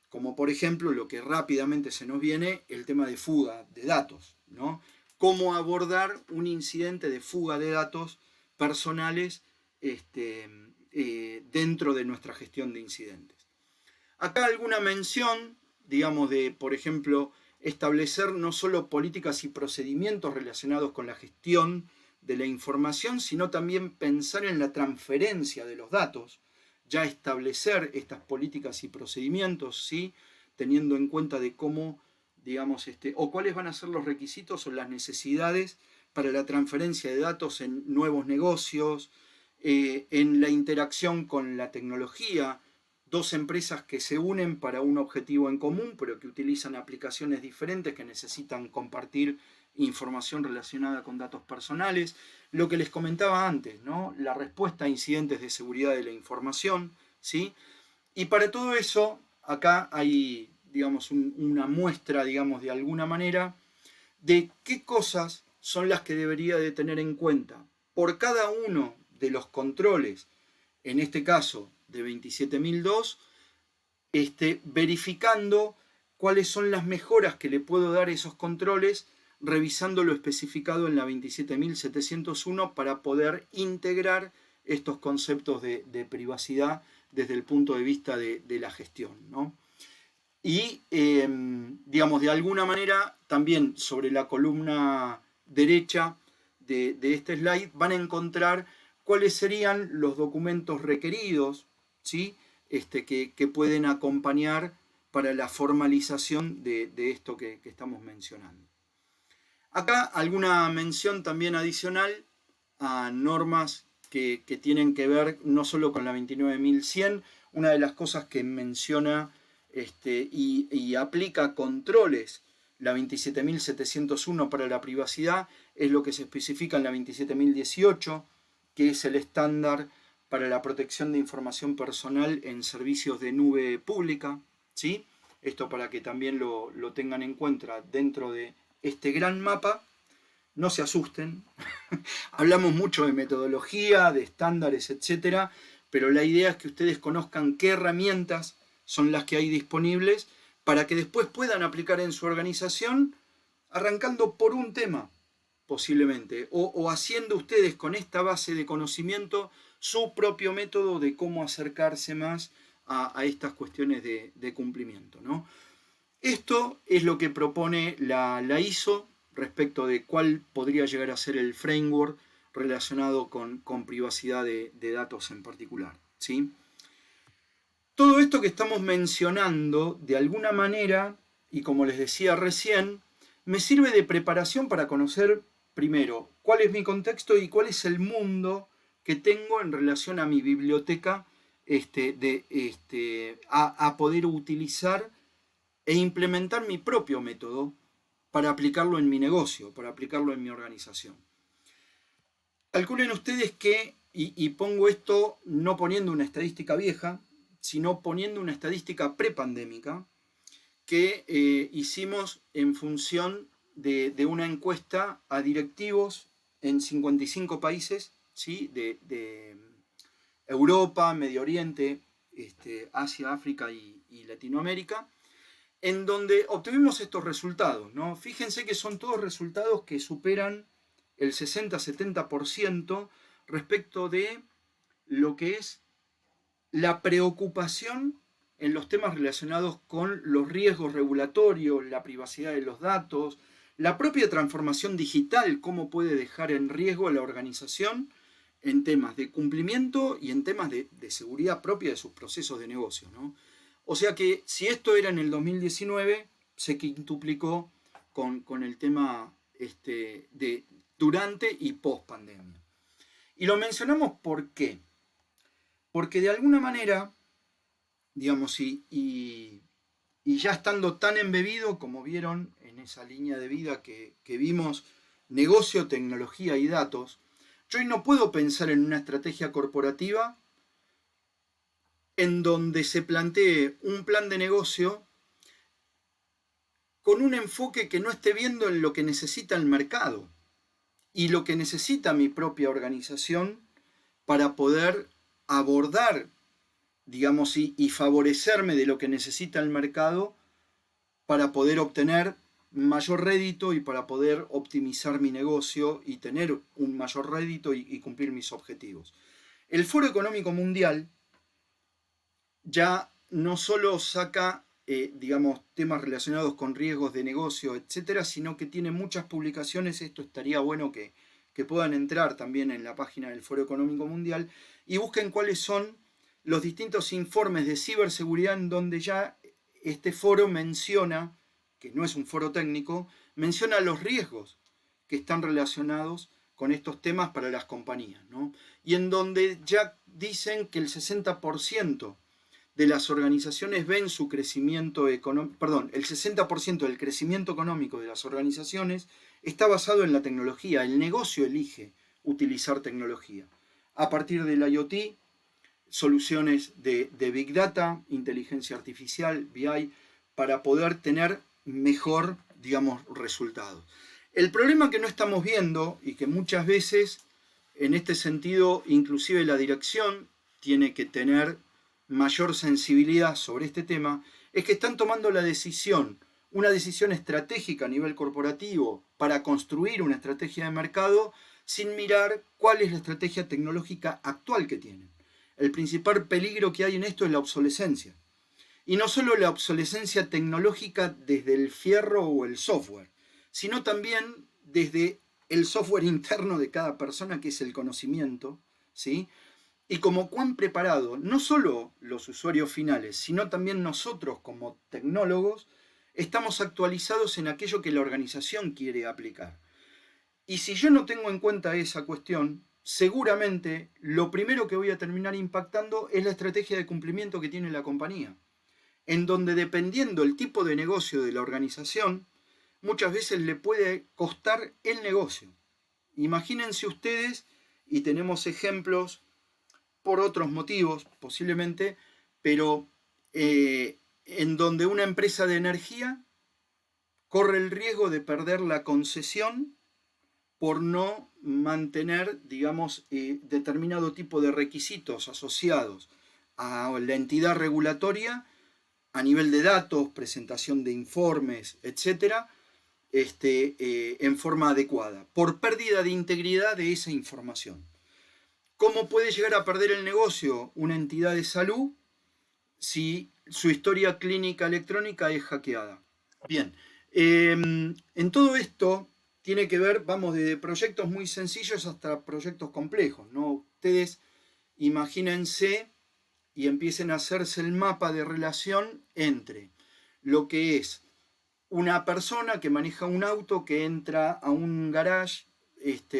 como por ejemplo lo que rápidamente se nos viene, el tema de fuga de datos, ¿no? Cómo abordar un incidente de fuga de datos personales dentro de nuestra gestión de incidentes. Acá alguna mención, digamos, de, por ejemplo, establecer no solo políticas y procedimientos relacionados con la gestión de la información, sino también pensar en la transferencia de los datos, ya establecer estas políticas y procedimientos, ¿sí? Teniendo en cuenta de cómo, digamos, o cuáles van a ser los requisitos o las necesidades para la transferencia de datos en nuevos negocios, en la interacción con la tecnología, dos empresas que se unen para un objetivo en común, pero que utilizan aplicaciones diferentes que necesitan compartir información relacionada con datos personales. Lo que les comentaba antes, ¿no? La respuesta a incidentes de seguridad de la información, ¿sí? Y para todo eso, acá hay, digamos, una muestra, digamos, de alguna manera, de qué cosas son las que debería de tener en cuenta por cada uno de los controles, en este caso de 27002, verificando cuáles son las mejoras que le puedo dar a esos controles revisando lo especificado en la 27.701 para poder integrar estos conceptos de privacidad desde el punto de vista de la gestión, ¿no? Y, digamos, de alguna manera, también sobre la columna derecha de este slide van a encontrar cuáles serían los documentos requeridos, ¿sí? Que pueden acompañar para la formalización de esto que estamos mencionando. Acá alguna mención también adicional a normas que tienen que ver no solo con la 29.100, una de las cosas que menciona y aplica controles la 27.701 para la privacidad es lo que se especifica en la 27.018, que es el estándar para la protección de información personal en servicios de nube pública, ¿sí? Esto para que también lo tengan en cuenta dentro de este gran mapa. No se asusten, hablamos mucho de metodología, de estándares, etcétera, pero la idea es que ustedes conozcan qué herramientas son las que hay disponibles para que después puedan aplicar en su organización, arrancando por un tema, posiblemente, o haciendo ustedes con esta base de conocimiento su propio método de cómo acercarse más a estas cuestiones de cumplimiento, ¿no? Esto es lo que propone la ISO respecto de cuál podría llegar a ser el framework relacionado con privacidad de datos en particular, ¿sí? Todo esto que estamos mencionando, de alguna manera, y como les decía recién, me sirve de preparación para conocer, primero, cuál es mi contexto y cuál es el mundo que tengo en relación a mi biblioteca a poder utilizar e implementar mi propio método para aplicarlo en mi negocio, para aplicarlo en mi organización. Calculen ustedes que, y pongo esto no poniendo una estadística vieja, sino poniendo una estadística prepandémica que hicimos en función de una encuesta a directivos en 55 países, ¿sí? de Europa, Medio Oriente, Asia, África y Latinoamérica, en donde obtuvimos estos resultados, ¿no? Fíjense que son todos resultados que superan el 60-70% respecto de lo que es la preocupación en los temas relacionados con los riesgos regulatorios, la privacidad de los datos, la propia transformación digital, cómo puede dejar en riesgo a la organización en temas de cumplimiento y en temas de seguridad propia de sus procesos de negocio, ¿no? O sea que si esto era en el 2019, se quintuplicó con el tema de durante y post pandemia. Y lo mencionamos ¿por qué? Porque de alguna manera, digamos, y ya estando tan embebido, como vieron en esa línea de vida que vimos, negocio, tecnología y datos, yo hoy no puedo pensar en una estrategia corporativa en donde se plantee un plan de negocio con un enfoque que no esté viendo en lo que necesita el mercado y lo que necesita mi propia organización para poder abordar, digamos, y favorecerme de lo que necesita el mercado para poder obtener mayor rédito y para poder optimizar mi negocio y tener un mayor rédito y cumplir mis objetivos. El Foro Económico Mundial ya no solo saca, digamos, temas relacionados con riesgos de negocio, etcétera, sino que tiene muchas publicaciones. Esto estaría bueno que puedan entrar también en la página del Foro Económico Mundial y busquen cuáles son los distintos informes de ciberseguridad en donde ya este foro menciona, que no es un foro técnico, menciona los riesgos que están relacionados con estos temas para las compañías, ¿no? Y en donde ya dicen que el 60% de las organizaciones ven su crecimiento económico, perdón, el 60% del crecimiento económico de las organizaciones está basado en la tecnología. El negocio elige utilizar tecnología. A partir del IoT, soluciones de Big Data, inteligencia artificial, BI, para poder tener mejor, digamos, resultados. El problema que no estamos viendo y que muchas veces, en este sentido, inclusive la dirección tiene que tener mayor sensibilidad sobre este tema, es que están tomando la decisión una decisión estratégica a nivel corporativo para construir una estrategia de mercado sin mirar cuál es la estrategia tecnológica actual que tienen. El principal peligro que hay en esto es la obsolescencia. Y no solo la obsolescencia tecnológica desde el fierro o el software, sino también desde el software interno de cada persona, que es el conocimiento, ¿sí? Y como cuán preparado, no solo los usuarios finales, sino también nosotros como tecnólogos, estamos actualizados en aquello que la organización quiere aplicar. Y si yo no tengo en cuenta esa cuestión, seguramente lo primero que voy a terminar impactando es la estrategia de cumplimiento que tiene la compañía, en donde dependiendo el tipo de negocio de la organización, muchas veces le puede costar el negocio. Imagínense ustedes, y tenemos ejemplos por otros motivos posiblemente, pero en donde una empresa de energía corre el riesgo de perder la concesión por no mantener, digamos, determinado tipo de requisitos asociados a la entidad regulatoria a nivel de datos, presentación de informes, etcétera, en forma adecuada, por pérdida de integridad de esa información. ¿Cómo puede llegar a perder el negocio una entidad de salud si su historia clínica electrónica es hackeada? Bien, en todo esto tiene que ver, vamos, desde proyectos muy sencillos hasta proyectos complejos, ¿no? Ustedes imagínense y empiecen a hacerse el mapa de relación entre lo que es una persona que maneja un auto que entra a un garage,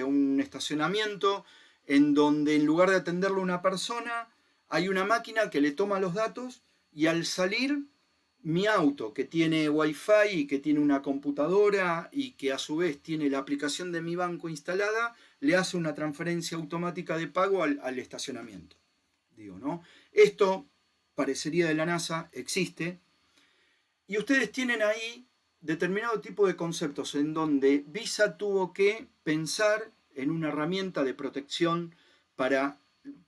a un estacionamiento, en donde en lugar de atenderlo una persona, hay una máquina que le toma los datos y al salir mi auto, que tiene wifi y que tiene una computadora y que a su vez tiene la aplicación de mi banco instalada, le hace una transferencia automática de pago al estacionamiento. Digo, ¿no? Esto parecería de la NASA, existe, y ustedes tienen ahí determinado tipo de conceptos en donde Visa tuvo que pensar en una herramienta de protección para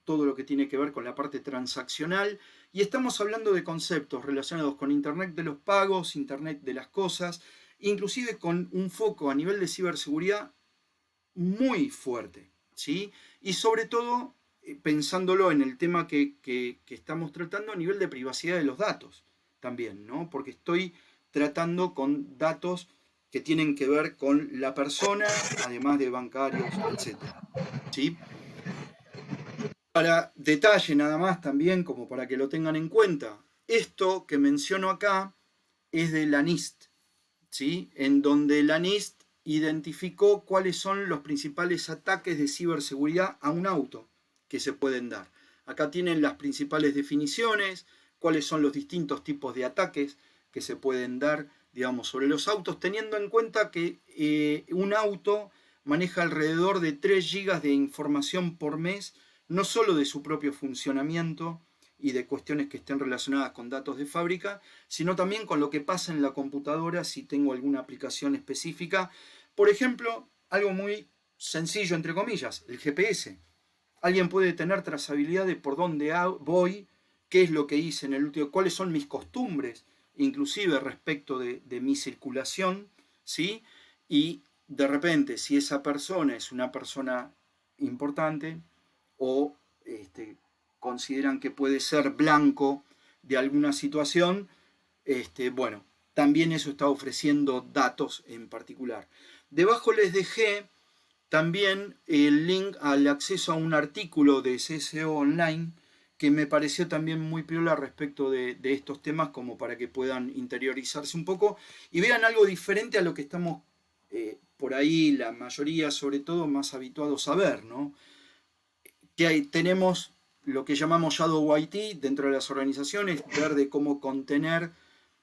todo lo que tiene que ver con la parte transaccional, y estamos hablando de conceptos relacionados con Internet de los pagos, Internet de las cosas, inclusive con un foco a nivel de ciberseguridad muy fuerte, ¿sí? Y sobre todo pensándolo en el tema que estamos tratando a nivel de privacidad de los datos también, ¿no? Porque estoy tratando con datos que tienen que ver con la persona, además de bancarios, etcétera, ¿sí? Para detalle nada más también, como para que lo tengan en cuenta, esto que menciono acá es de la NIST, ¿sí? En donde la NIST identificó cuáles son los principales ataques de ciberseguridad a un auto que se pueden dar. Acá tienen las principales definiciones, cuáles son los distintos tipos de ataques que se pueden dar, digamos, sobre los autos, teniendo en cuenta que un auto maneja alrededor de 3 GB de información por mes, no solo de su propio funcionamiento y de cuestiones que estén relacionadas con datos de fábrica, sino también con lo que pasa en la computadora si tengo alguna aplicación específica. Por ejemplo, algo muy sencillo, entre comillas, el GPS. Alguien puede tener trazabilidad de por dónde voy, qué es lo que hice en el último, cuáles son mis costumbres, inclusive respecto de mi circulación, ¿sí? Y de repente, si esa persona es una persona importante o consideran que puede ser blanco de alguna situación, bueno, también eso está ofreciendo datos en particular. Debajo les dejé también el link al acceso a un artículo de CSO Online que me pareció también muy piola respecto de estos temas, como para que puedan interiorizarse un poco y vean algo diferente a lo que estamos por ahí, la mayoría sobre todo, más habituados a ver, ¿no? Que tenemos lo que llamamos Shadow IT dentro de las organizaciones, ver de cómo contener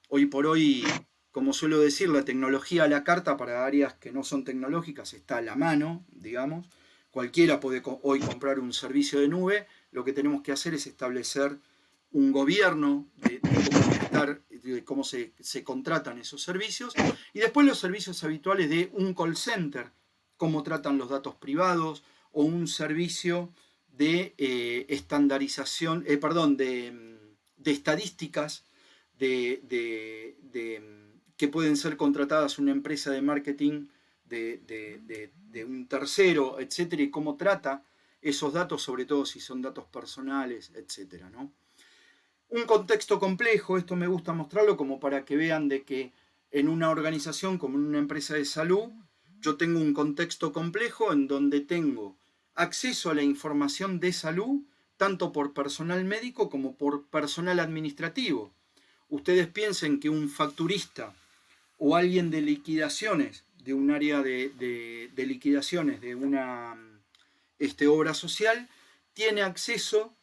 hoy por hoy, como suelo decir, la tecnología a la carta para áreas que no son tecnológicas está a la mano, digamos. Cualquiera puede hoy comprar un servicio de nube. Lo que tenemos que hacer es establecer un gobierno de cómo se contratan esos servicios, y después los servicios habituales de un call center, cómo tratan los datos privados, o un servicio de estandarización, de estadísticas que pueden ser contratadas una empresa de marketing de un tercero, etcétera, y cómo trata esos datos, sobre todo si son datos personales, etcétera, ¿no? Un contexto complejo, esto me gusta mostrarlo como para que vean de que en una organización como en una empresa de salud, yo tengo un contexto complejo en donde tengo acceso a la información de salud, tanto por personal médico como por personal administrativo. Ustedes piensen que un facturista o alguien de liquidaciones, de un área de liquidaciones de una obra social, tiene acceso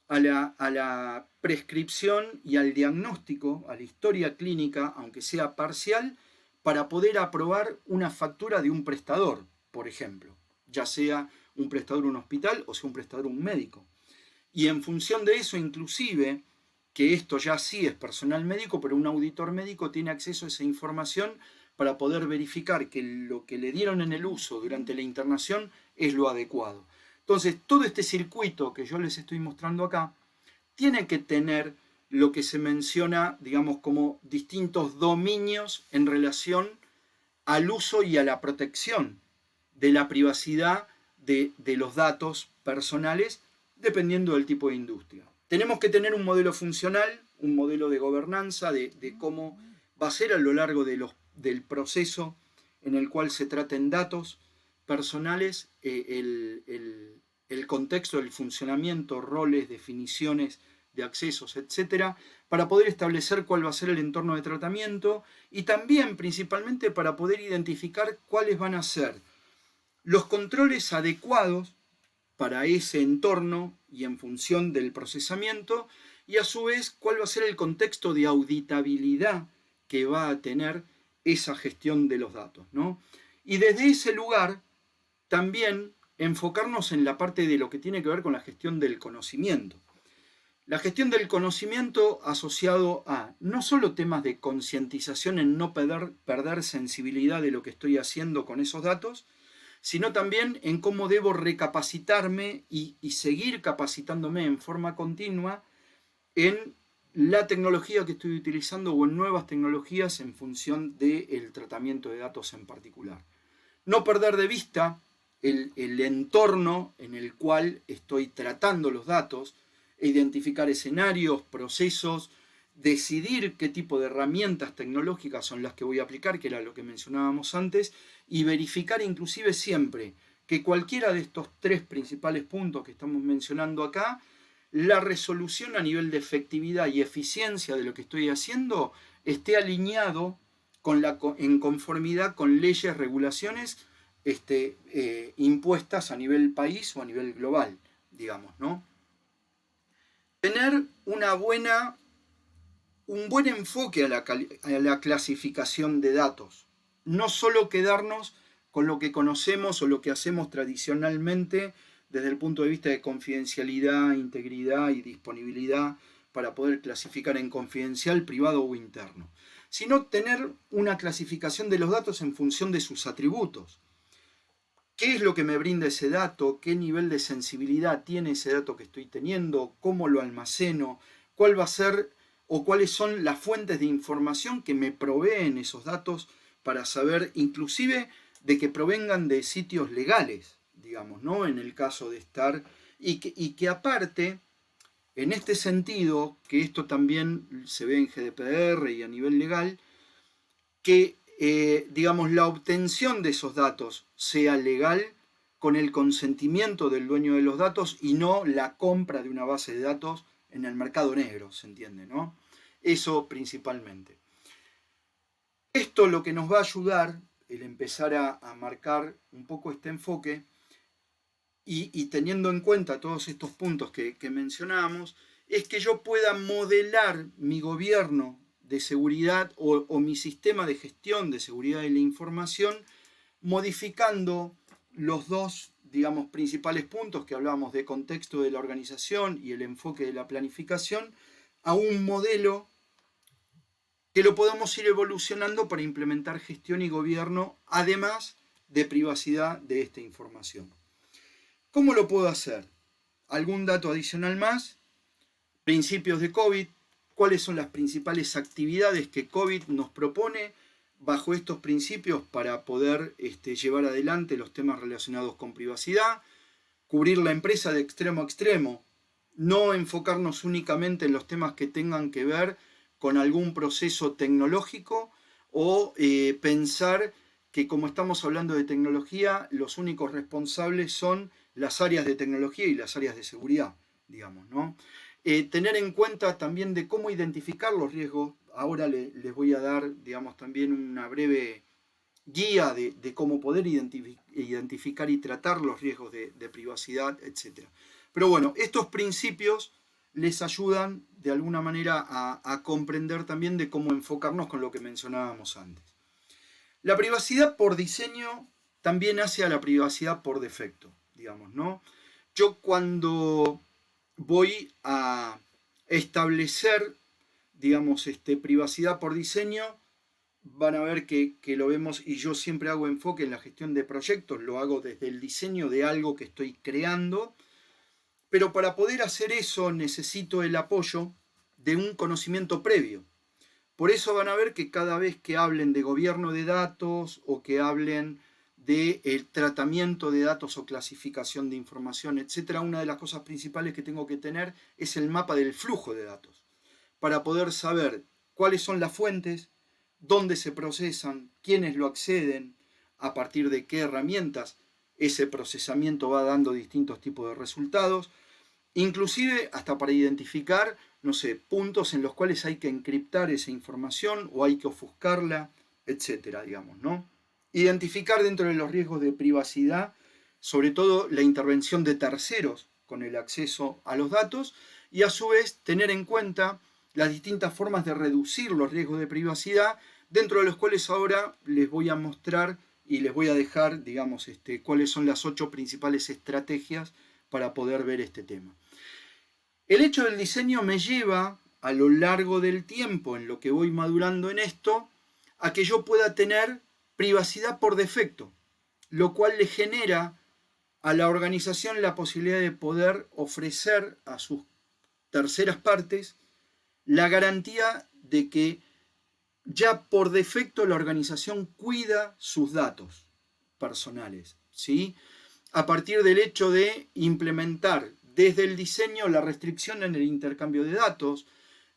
a la prescripción y al diagnóstico, a la historia clínica, aunque sea parcial, para poder aprobar una factura de un prestador, por ejemplo, ya sea un prestador de un hospital o sea un prestador un médico. Y en función de eso, inclusive, que esto ya sí es personal médico, pero un auditor médico tiene acceso a esa información para poder verificar que lo que le dieron en el uso durante la internación es lo adecuado. Entonces, todo este circuito que yo les estoy mostrando acá tiene que tener lo que se menciona, digamos, como distintos dominios en relación al uso y a la protección de la privacidad de los datos personales, dependiendo del tipo de industria. Tenemos que tener un modelo funcional, un modelo de gobernanza, de cómo va a ser a lo largo del proceso en el cual se traten datos personales, el contexto del funcionamiento, roles, definiciones de accesos, etcétera, para poder establecer cuál va a ser el entorno de tratamiento y también principalmente para poder identificar cuáles van a ser los controles adecuados para ese entorno y en función del procesamiento, y a su vez cuál va a ser el contexto de auditabilidad que va a tener esa gestión de los datos, ¿no? Y desde ese lugar también enfocarnos en la parte de lo que tiene que ver con la gestión del conocimiento. La gestión del conocimiento asociado a no solo temas de concientización en no perder sensibilidad de lo que estoy haciendo con esos datos, sino también en cómo debo recapacitarme y seguir capacitándome en forma continua en la tecnología que estoy utilizando o en nuevas tecnologías en función del tratamiento de datos en particular. No perder de vista el entorno en el cual estoy tratando los datos, identificar escenarios, procesos, decidir qué tipo de herramientas tecnológicas son las que voy a aplicar, que era lo que mencionábamos antes, y verificar inclusive siempre que cualquiera de estos tres principales puntos que estamos mencionando acá, la resolución a nivel de efectividad y eficiencia de lo que estoy haciendo esté alineado en conformidad con leyes, regulaciones impuestas a nivel país o a nivel global, digamos, ¿no? Tener un buen enfoque a la clasificación de datos. No solo quedarnos con lo que conocemos o lo que hacemos tradicionalmente desde el punto de vista de confidencialidad, integridad y disponibilidad para poder clasificar en confidencial, privado o interno, sino tener una clasificación de los datos en función de sus atributos. ¿Qué es lo que me brinda ese dato? ¿Qué nivel de sensibilidad tiene ese dato que estoy teniendo? ¿Cómo lo almaceno? ¿Cuál va a ser o cuáles son las fuentes de información que me proveen esos datos para saber inclusive de que provengan de sitios legales, digamos, ¿no? En el caso de estar, y que aparte, en este sentido, que esto también se ve en GDPR y a nivel legal, que digamos, la obtención de esos datos sea legal con el consentimiento del dueño de los datos y no la compra de una base de datos en el mercado negro, ¿se entiende, no? Eso principalmente. Esto lo que nos va a ayudar, el empezar a marcar un poco este enfoque y teniendo en cuenta todos estos puntos que mencionábamos, es que yo pueda modelar mi gobierno de seguridad o mi sistema de gestión de seguridad de la información, modificando los dos, digamos, principales puntos que hablábamos de contexto de la organización y el enfoque de la planificación, a un modelo que lo podamos ir evolucionando para implementar gestión y gobierno, además de privacidad de esta información. ¿Cómo lo puedo hacer? ¿Algún dato adicional más? Principios de COVID. ¿Cuáles son las principales actividades que COVID nos propone bajo estos principios para poder llevar adelante los temas relacionados con privacidad, cubrir la empresa de extremo a extremo, no enfocarnos únicamente en los temas que tengan que ver con algún proceso tecnológico o pensar que como estamos hablando de tecnología, los únicos responsables son las áreas de tecnología y las áreas de seguridad, digamos, ¿no? Tener en cuenta también de cómo identificar los riesgos. Ahora les voy a dar, digamos, también una breve guía de cómo poder identificar y tratar los riesgos de privacidad, etc. Pero bueno, estos principios les ayudan de alguna manera a comprender también de cómo enfocarnos con lo que mencionábamos antes. La privacidad por diseño también hace a la privacidad por defecto, digamos, ¿no? Yo cuando voy a establecer, digamos, privacidad por diseño, van a ver que lo vemos, y yo siempre hago enfoque en la gestión de proyectos, lo hago desde el diseño de algo que estoy creando, pero para poder hacer eso necesito el apoyo de un conocimiento previo. Por eso van a ver que cada vez que hablen de gobierno de datos o que hablen del tratamiento de datos o clasificación de información, etc., una de las cosas principales que tengo que tener es el mapa del flujo de datos, para poder saber cuáles son las fuentes, dónde se procesan, quiénes lo acceden, a partir de qué herramientas ese procesamiento va dando distintos tipos de resultados, inclusive hasta para identificar, no sé, puntos en los cuales hay que encriptar esa información o hay que ofuscarla, etcétera, digamos, ¿no? Identificar dentro de los riesgos de privacidad, sobre todo la intervención de terceros con el acceso a los datos, y a su vez tener en cuenta las distintas formas de reducir los riesgos de privacidad, dentro de los cuales ahora les voy a mostrar y les voy a dejar, digamos, cuáles son las 8 principales estrategias para poder ver este tema. El hecho del diseño me lleva a lo largo del tiempo, en lo que voy madurando en esto, a que yo pueda tener privacidad por defecto, lo cual le genera a la organización la posibilidad de poder ofrecer a sus terceras partes la garantía de que ya por defecto la organización cuida sus datos personales, ¿sí? A partir del hecho de implementar desde el diseño la restricción en el intercambio de datos,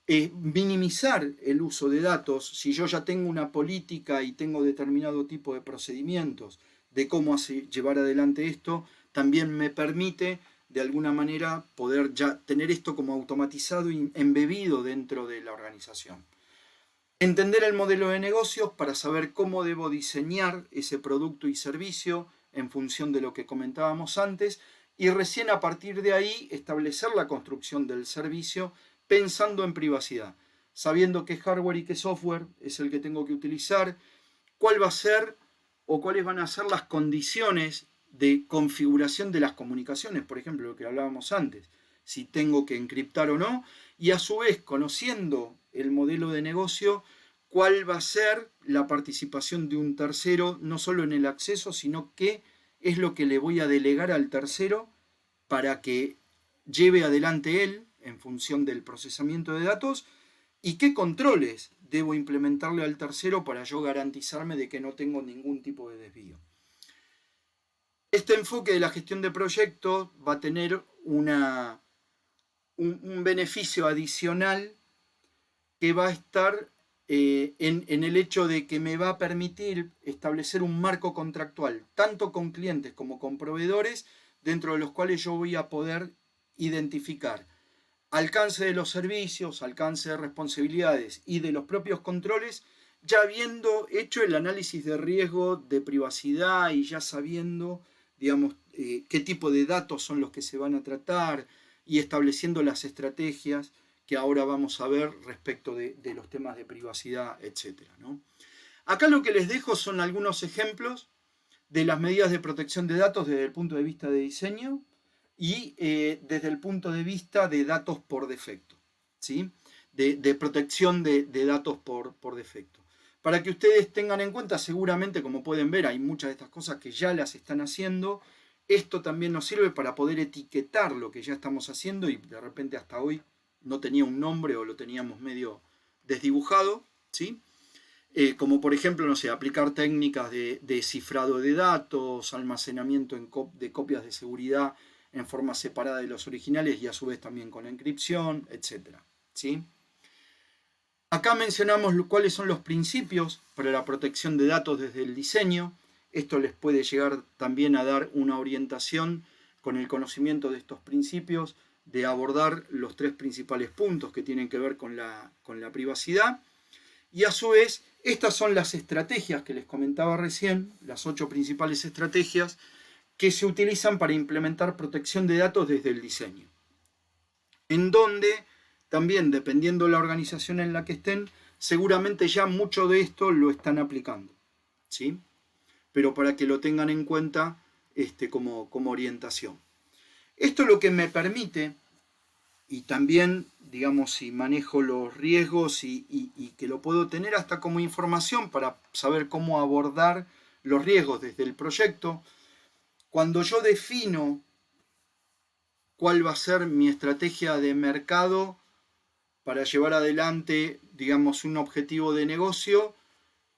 minimizar el uso de datos. Si yo ya tengo una política y tengo determinado tipo de procedimientos de cómo llevar adelante esto, también me permite de alguna manera poder ya tener esto como automatizado y embebido dentro de la organización. Entender el modelo de negocios para saber cómo debo diseñar ese producto y servicio en función de lo que comentábamos antes, y recién a partir de ahí establecer la construcción del servicio pensando en privacidad, sabiendo qué hardware y qué software es el que tengo que utilizar, cuál va a ser o cuáles van a ser las condiciones de configuración de las comunicaciones, por ejemplo, lo que hablábamos antes, si tengo que encriptar o no, y a su vez, conociendo el modelo de negocio, cuál va a ser la participación de un tercero, no solo en el acceso, sino qué es lo que le voy a delegar al tercero para que lleve adelante él en función del procesamiento de datos, y qué controles debo implementarle al tercero para yo garantizarme de que no tengo ningún tipo de desvío. Este enfoque de la gestión de proyectos va a tener un beneficio adicional que va a estar en el hecho de que me va a permitir establecer un marco contractual, tanto con clientes como con proveedores, dentro de los cuales yo voy a poder identificar alcance de los servicios, alcance de responsabilidades y de los propios controles, ya habiendo hecho el análisis de riesgo de privacidad y ya sabiendo, digamos, qué tipo de datos son los que se van a tratar, y estableciendo las estrategias que ahora vamos a ver respecto de los temas de privacidad, etc., ¿no? Acá lo que les dejo son algunos ejemplos de las medidas de protección de datos desde el punto de vista de diseño y desde el punto de vista de datos por defecto, ¿sí? De protección de datos por defecto. Para que ustedes tengan en cuenta, seguramente, como pueden ver, hay muchas de estas cosas que ya las están haciendo. Esto también nos sirve para poder etiquetar lo que ya estamos haciendo, y de repente hasta hoy no tenía un nombre o lo teníamos medio desdibujado, ¿sí? como por ejemplo, no sé, aplicar técnicas de cifrado de datos, almacenamiento de copias de seguridad en forma separada de los originales y a su vez también con encripción, etc. ¿Sí? Acá mencionamos cuáles son los principios para la protección de datos desde el diseño. Esto les puede llegar también a dar una orientación con el conocimiento de estos principios, de abordar los 3 principales puntos que tienen que ver con la privacidad. Y a su vez, estas son las estrategias que les comentaba recién, las 8 principales estrategias que se utilizan para implementar protección de datos desde el diseño. En donde también, dependiendo de la organización en la que estén, seguramente ya mucho de esto lo están aplicando, ¿sí? Pero para que lo tengan en cuenta como orientación. Esto lo que me permite, y también, digamos, si manejo los riesgos y que lo puedo tener hasta como información para saber cómo abordar los riesgos desde el proyecto, cuando yo defino cuál va a ser mi estrategia de mercado para llevar adelante, digamos, un objetivo de negocio,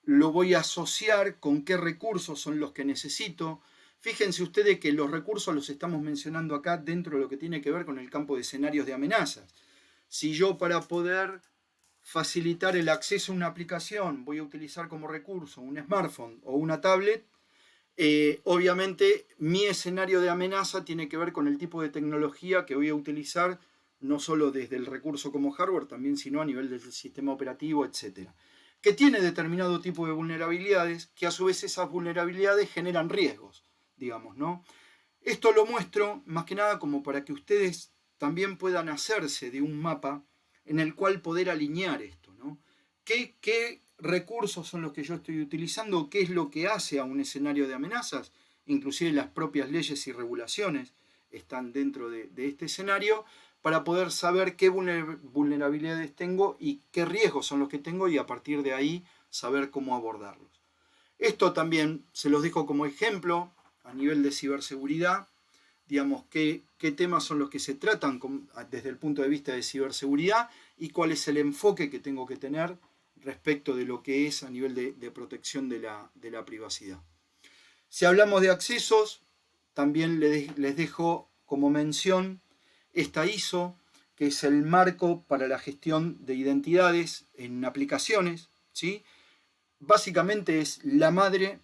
lo voy a asociar con qué recursos son los que necesito. Fíjense ustedes que los recursos los estamos mencionando acá dentro de lo que tiene que ver con el campo de escenarios de amenazas. Si yo para poder facilitar el acceso a una aplicación voy a utilizar como recurso un smartphone o una tablet, obviamente mi escenario de amenaza tiene que ver con el tipo de tecnología que voy a utilizar, no solo desde el recurso como hardware, también sino a nivel del sistema operativo, etc. Que tiene determinado tipo de vulnerabilidades, que a su vez esas vulnerabilidades generan riesgos, digamos, ¿no? Esto lo muestro más que nada como para que ustedes también puedan hacerse de un mapa en el cual poder alinear esto, ¿no? ¿Qué recursos son los que yo estoy utilizando? ¿Qué es lo que hace a un escenario de amenazas? Inclusive las propias leyes y regulaciones están dentro de este escenario, para poder saber qué vulnerabilidades tengo y qué riesgos son los que tengo y a partir de ahí saber cómo abordarlos. Esto también se los dejo como ejemplo a nivel de ciberseguridad, digamos, qué temas son los que se tratan desde el punto de vista de ciberseguridad y cuál es el enfoque que tengo que tener respecto de lo que es a nivel de protección de la privacidad. Si hablamos de accesos, también les dejo como mención esta ISO, que es el marco para la gestión de identidades en aplicaciones, ¿sí? Básicamente es la madre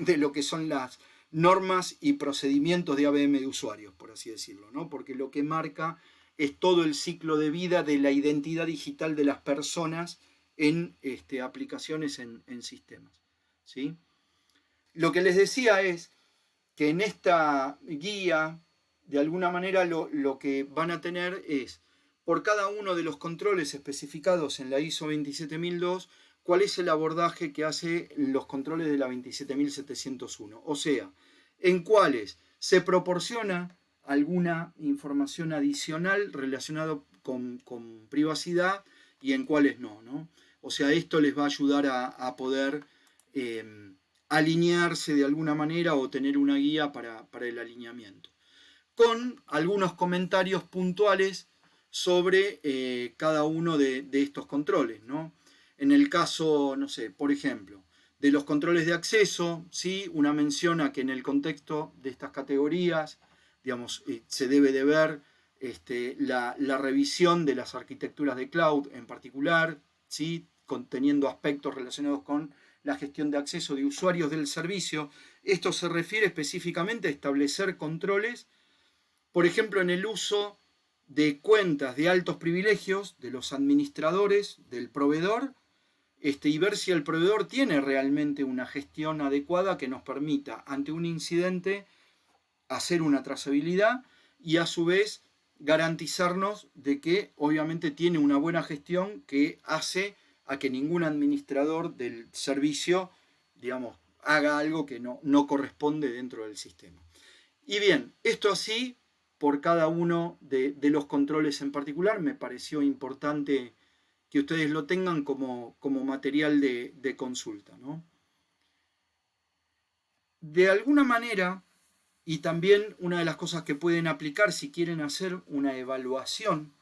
de lo que son las normas y procedimientos de ABM de usuarios, por así decirlo, ¿no? Porque lo que marca es todo el ciclo de vida de la identidad digital de las personas en aplicaciones, en sistemas, ¿sí? Lo que les decía es que en esta guía, de alguna manera lo que van a tener es, por cada uno de los controles especificados en la ISO 27002, cuál es el abordaje que hace los controles de la 27701. O sea, en cuáles se proporciona alguna información adicional relacionada con privacidad y en cuáles no, ¿no? O sea, esto les va a ayudar a poder alinearse de alguna manera o tener una guía para el alineamiento, con algunos comentarios puntuales sobre cada uno de estos controles, ¿no? En el caso, no sé, por ejemplo, de los controles de acceso, ¿sí? Una mención a que en el contexto de estas categorías, digamos, se debe de ver la revisión de las arquitecturas de cloud en particular, ¿sí? Conteniendo aspectos relacionados con la gestión de acceso de usuarios del servicio. Esto se refiere específicamente a establecer controles, por ejemplo, en el uso de cuentas de altos privilegios de los administradores del proveedor, y ver si el proveedor tiene realmente una gestión adecuada que nos permita, ante un incidente, hacer una trazabilidad y a su vez garantizarnos de que obviamente tiene una buena gestión que hace a que ningún administrador del servicio, digamos, haga algo que no corresponde dentro del sistema. Y bien, esto así por cada uno de los controles en particular, me pareció importante que ustedes lo tengan como material de consulta, ¿no? De alguna manera, y también una de las cosas que pueden aplicar si quieren hacer una evaluación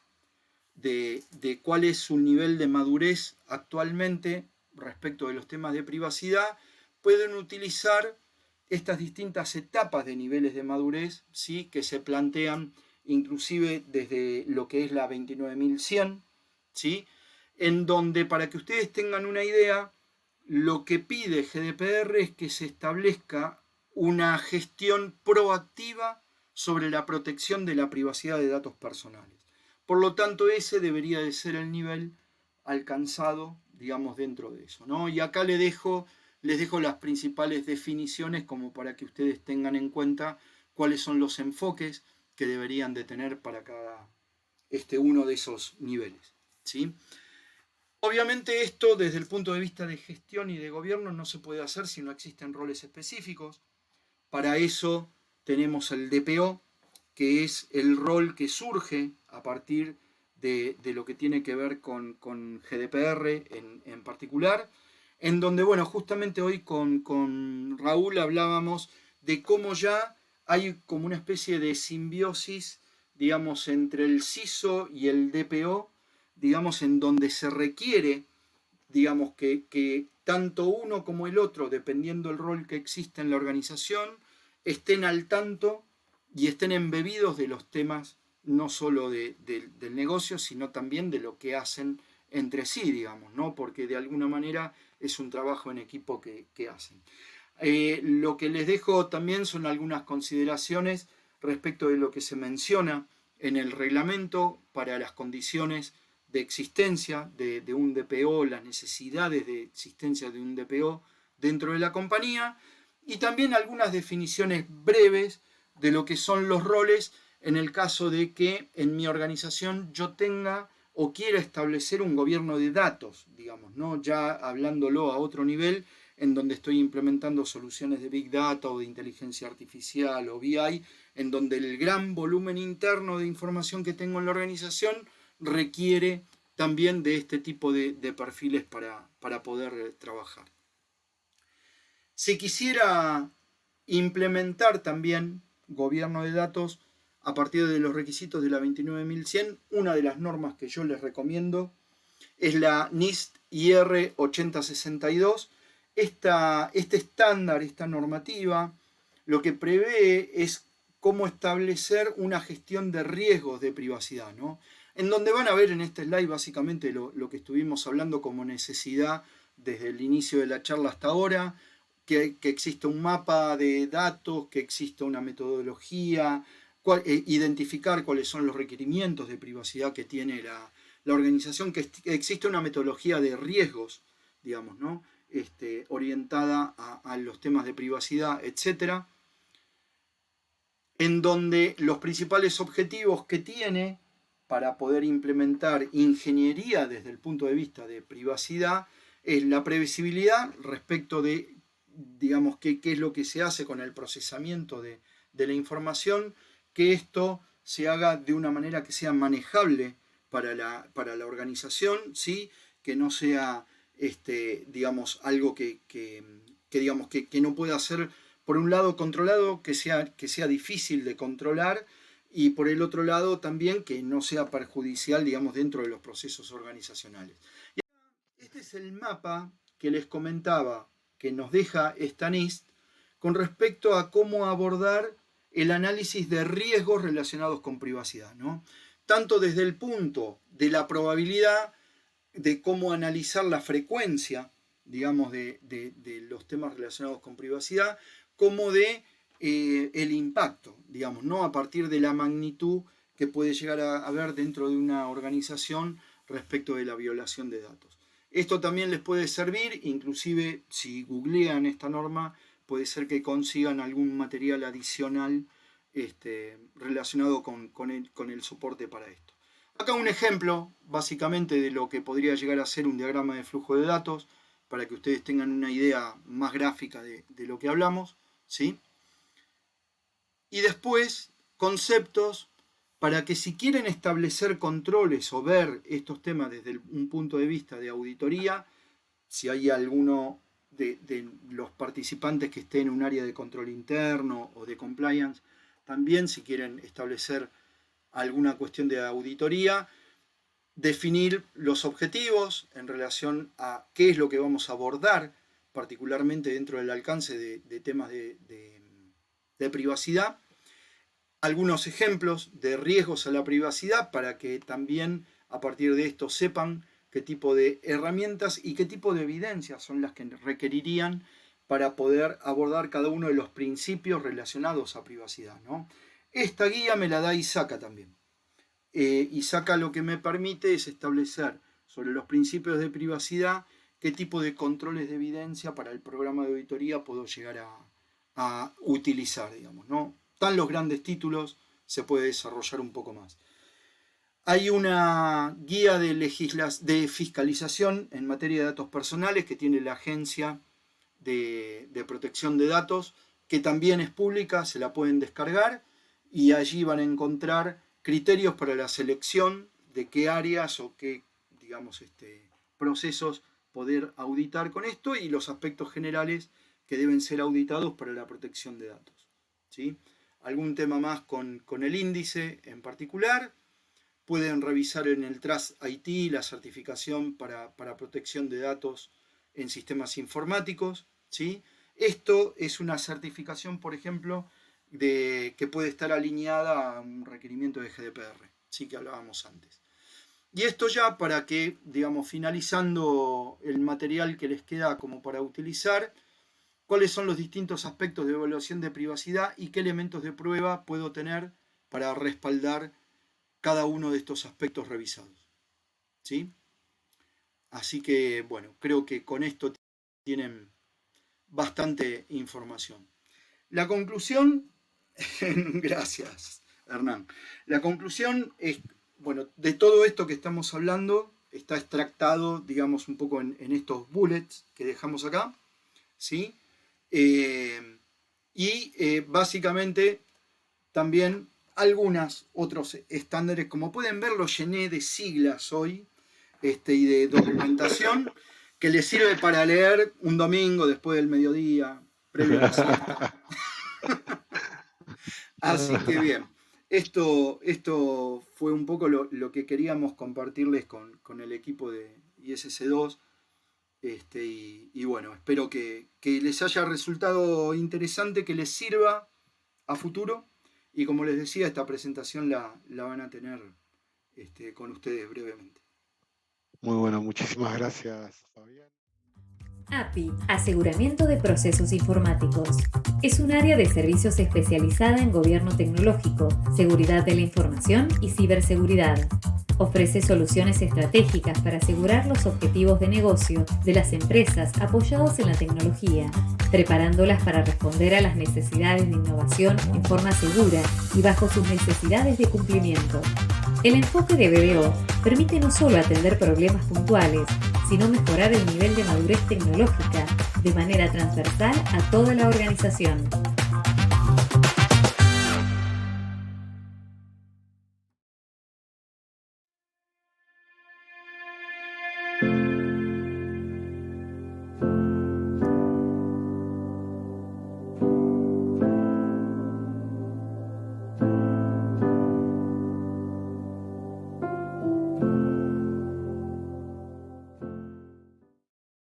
de cuál es su nivel de madurez actualmente respecto de los temas de privacidad, pueden utilizar estas distintas etapas de niveles de madurez, ¿sí?, que se plantean inclusive desde lo que es la 29100, ¿sí?, en donde, para que ustedes tengan una idea, lo que pide GDPR es que se establezca una gestión proactiva sobre la protección de la privacidad de datos personales. Por lo tanto, ese debería de ser el nivel alcanzado, digamos, dentro de eso, ¿no? Y acá les dejo las principales definiciones como para que ustedes tengan en cuenta cuáles son los enfoques que deberían de tener para cada uno de esos niveles, ¿sí? Obviamente esto, desde el punto de vista de gestión y de gobierno, no se puede hacer si no existen roles específicos. Para eso tenemos el DPO, que es el rol que surge a partir de lo que tiene que ver con GDPR en particular, en donde, bueno, justamente hoy con Raúl hablábamos de cómo ya hay como una especie de simbiosis, digamos, entre el CISO y el DPO, digamos, en donde se requiere, digamos, que tanto uno como el otro, dependiendo del rol que existe en la organización, estén al tanto y estén embebidos de los temas no solo del negocio, sino también de lo que hacen entre sí, digamos, ¿no? Porque de alguna manera es un trabajo en equipo que hacen. Lo que les dejo también son algunas consideraciones respecto de lo que se menciona en el reglamento para las condiciones de existencia de un DPO, las necesidades de existencia de un DPO dentro de la compañía, y también algunas definiciones breves de lo que son los roles en el caso de que en mi organización yo tenga o quiera establecer un gobierno de datos, digamos, ¿no? Ya hablándolo a otro nivel, en donde estoy implementando soluciones de Big Data o de inteligencia artificial o BI, en donde el gran volumen interno de información que tengo en la organización requiere también de este tipo de perfiles para poder trabajar. Si quisiera implementar también gobierno de datos a partir de los requisitos de la 29100, una de las normas que yo les recomiendo es la NIST IR 8062. Este estándar, esta normativa, lo que prevé es cómo establecer una gestión de riesgos de privacidad, ¿no? En donde van a ver en este slide básicamente lo que estuvimos hablando como necesidad desde el inicio de la charla hasta ahora, que exista un mapa de datos, que exista una metodología, identificar cuáles son los requerimientos de privacidad que tiene la organización, que existe una metodología de riesgos, digamos, ¿no? Orientada a los temas de privacidad, etc., en donde los principales objetivos que tiene para poder implementar ingeniería desde el punto de vista de privacidad es la previsibilidad respecto de, digamos, qué es lo que se hace con el procesamiento de la información, que esto se haga de una manera que sea manejable para la organización, ¿sí? Que no sea, digamos, algo que no pueda ser, por un lado, controlado, que sea difícil de controlar, y por el otro lado también que no sea perjudicial, digamos, dentro de los procesos organizacionales. Este es el mapa que les comentaba que nos deja esta NIST con respecto a cómo abordar el análisis de riesgos relacionados con privacidad, ¿no? Tanto desde el punto de la probabilidad, de cómo analizar la frecuencia, digamos, de los temas relacionados con privacidad, como de el impacto, digamos, ¿no? A partir de la magnitud que puede llegar a haber dentro de una organización respecto de la violación de datos. Esto también les puede servir, inclusive si googlean esta norma, puede ser que consigan algún material adicional relacionado con el soporte para esto. Acá un ejemplo, básicamente, de lo que podría llegar a ser un diagrama de flujo de datos, para que ustedes tengan una idea más gráfica de lo que hablamos, ¿sí? Y después, conceptos para que si quieren establecer controles o ver estos temas desde un punto de vista de auditoría, si hay alguno de los participantes que esté en un área de control interno o de compliance, también si quieren establecer alguna cuestión de auditoría, definir los objetivos en relación a qué es lo que vamos a abordar, particularmente dentro del alcance de temas de privacidad, algunos ejemplos de riesgos a la privacidad para que también a partir de esto sepan qué tipo de herramientas y qué tipo de evidencias son las que requerirían para poder abordar cada uno de los principios relacionados a privacidad, ¿no? Esta guía me la da ISACA también. ISACA lo que me permite es establecer sobre los principios de privacidad qué tipo de controles de evidencia para el programa de auditoría puedo llegar a utilizar, digamos, ¿no? Están los grandes títulos, se puede desarrollar un poco más. Hay una guía de fiscalización en materia de datos personales que tiene la Agencia de Protección de Datos, que también es pública, se la pueden descargar y allí van a encontrar criterios para la selección de qué áreas o qué, digamos, procesos poder auditar con esto y los aspectos generales que deben ser auditados para la protección de datos, ¿sí? Algún tema más con el índice en particular. Pueden revisar en el Trust IT la certificación para protección de datos en sistemas informáticos, ¿sí? Esto es una certificación, por ejemplo, que puede estar alineada a un requerimiento de GDPR, ¿sí? Que hablábamos antes. Y esto ya para que, digamos, finalizando el material que les queda como para utilizar, cuáles son los distintos aspectos de evaluación de privacidad y qué elementos de prueba puedo tener para respaldar cada uno de estos aspectos revisados, ¿sí? Así que, bueno, creo que con esto tienen bastante información. La conclusión, gracias, Hernán. La conclusión es, bueno, de todo esto que estamos hablando, está extractado, digamos, un poco en estos bullets que dejamos acá, ¿sí? Básicamente también algunos otros estándares, como pueden ver, los llené de siglas hoy y de documentación que les sirve para leer un domingo después del mediodía, previo a la siesta. Así que bien, esto fue un poco lo que queríamos compartirles con el equipo de ISC2. Y bueno, espero que les haya resultado interesante, que les sirva a futuro. Y como les decía, esta presentación la van a tener con ustedes brevemente. Muy bueno, muchísimas gracias, Fabián. API, Aseguramiento de Procesos Informáticos. Es un área de servicios especializada en gobierno tecnológico, seguridad de la información y ciberseguridad. Ofrece soluciones estratégicas para asegurar los objetivos de negocio de las empresas apoyados en la tecnología, preparándolas para responder a las necesidades de innovación en forma segura y bajo sus necesidades de cumplimiento. El enfoque de BDO permite no solo atender problemas puntuales, sino mejorar el nivel de madurez tecnológica de manera transversal a toda la organización.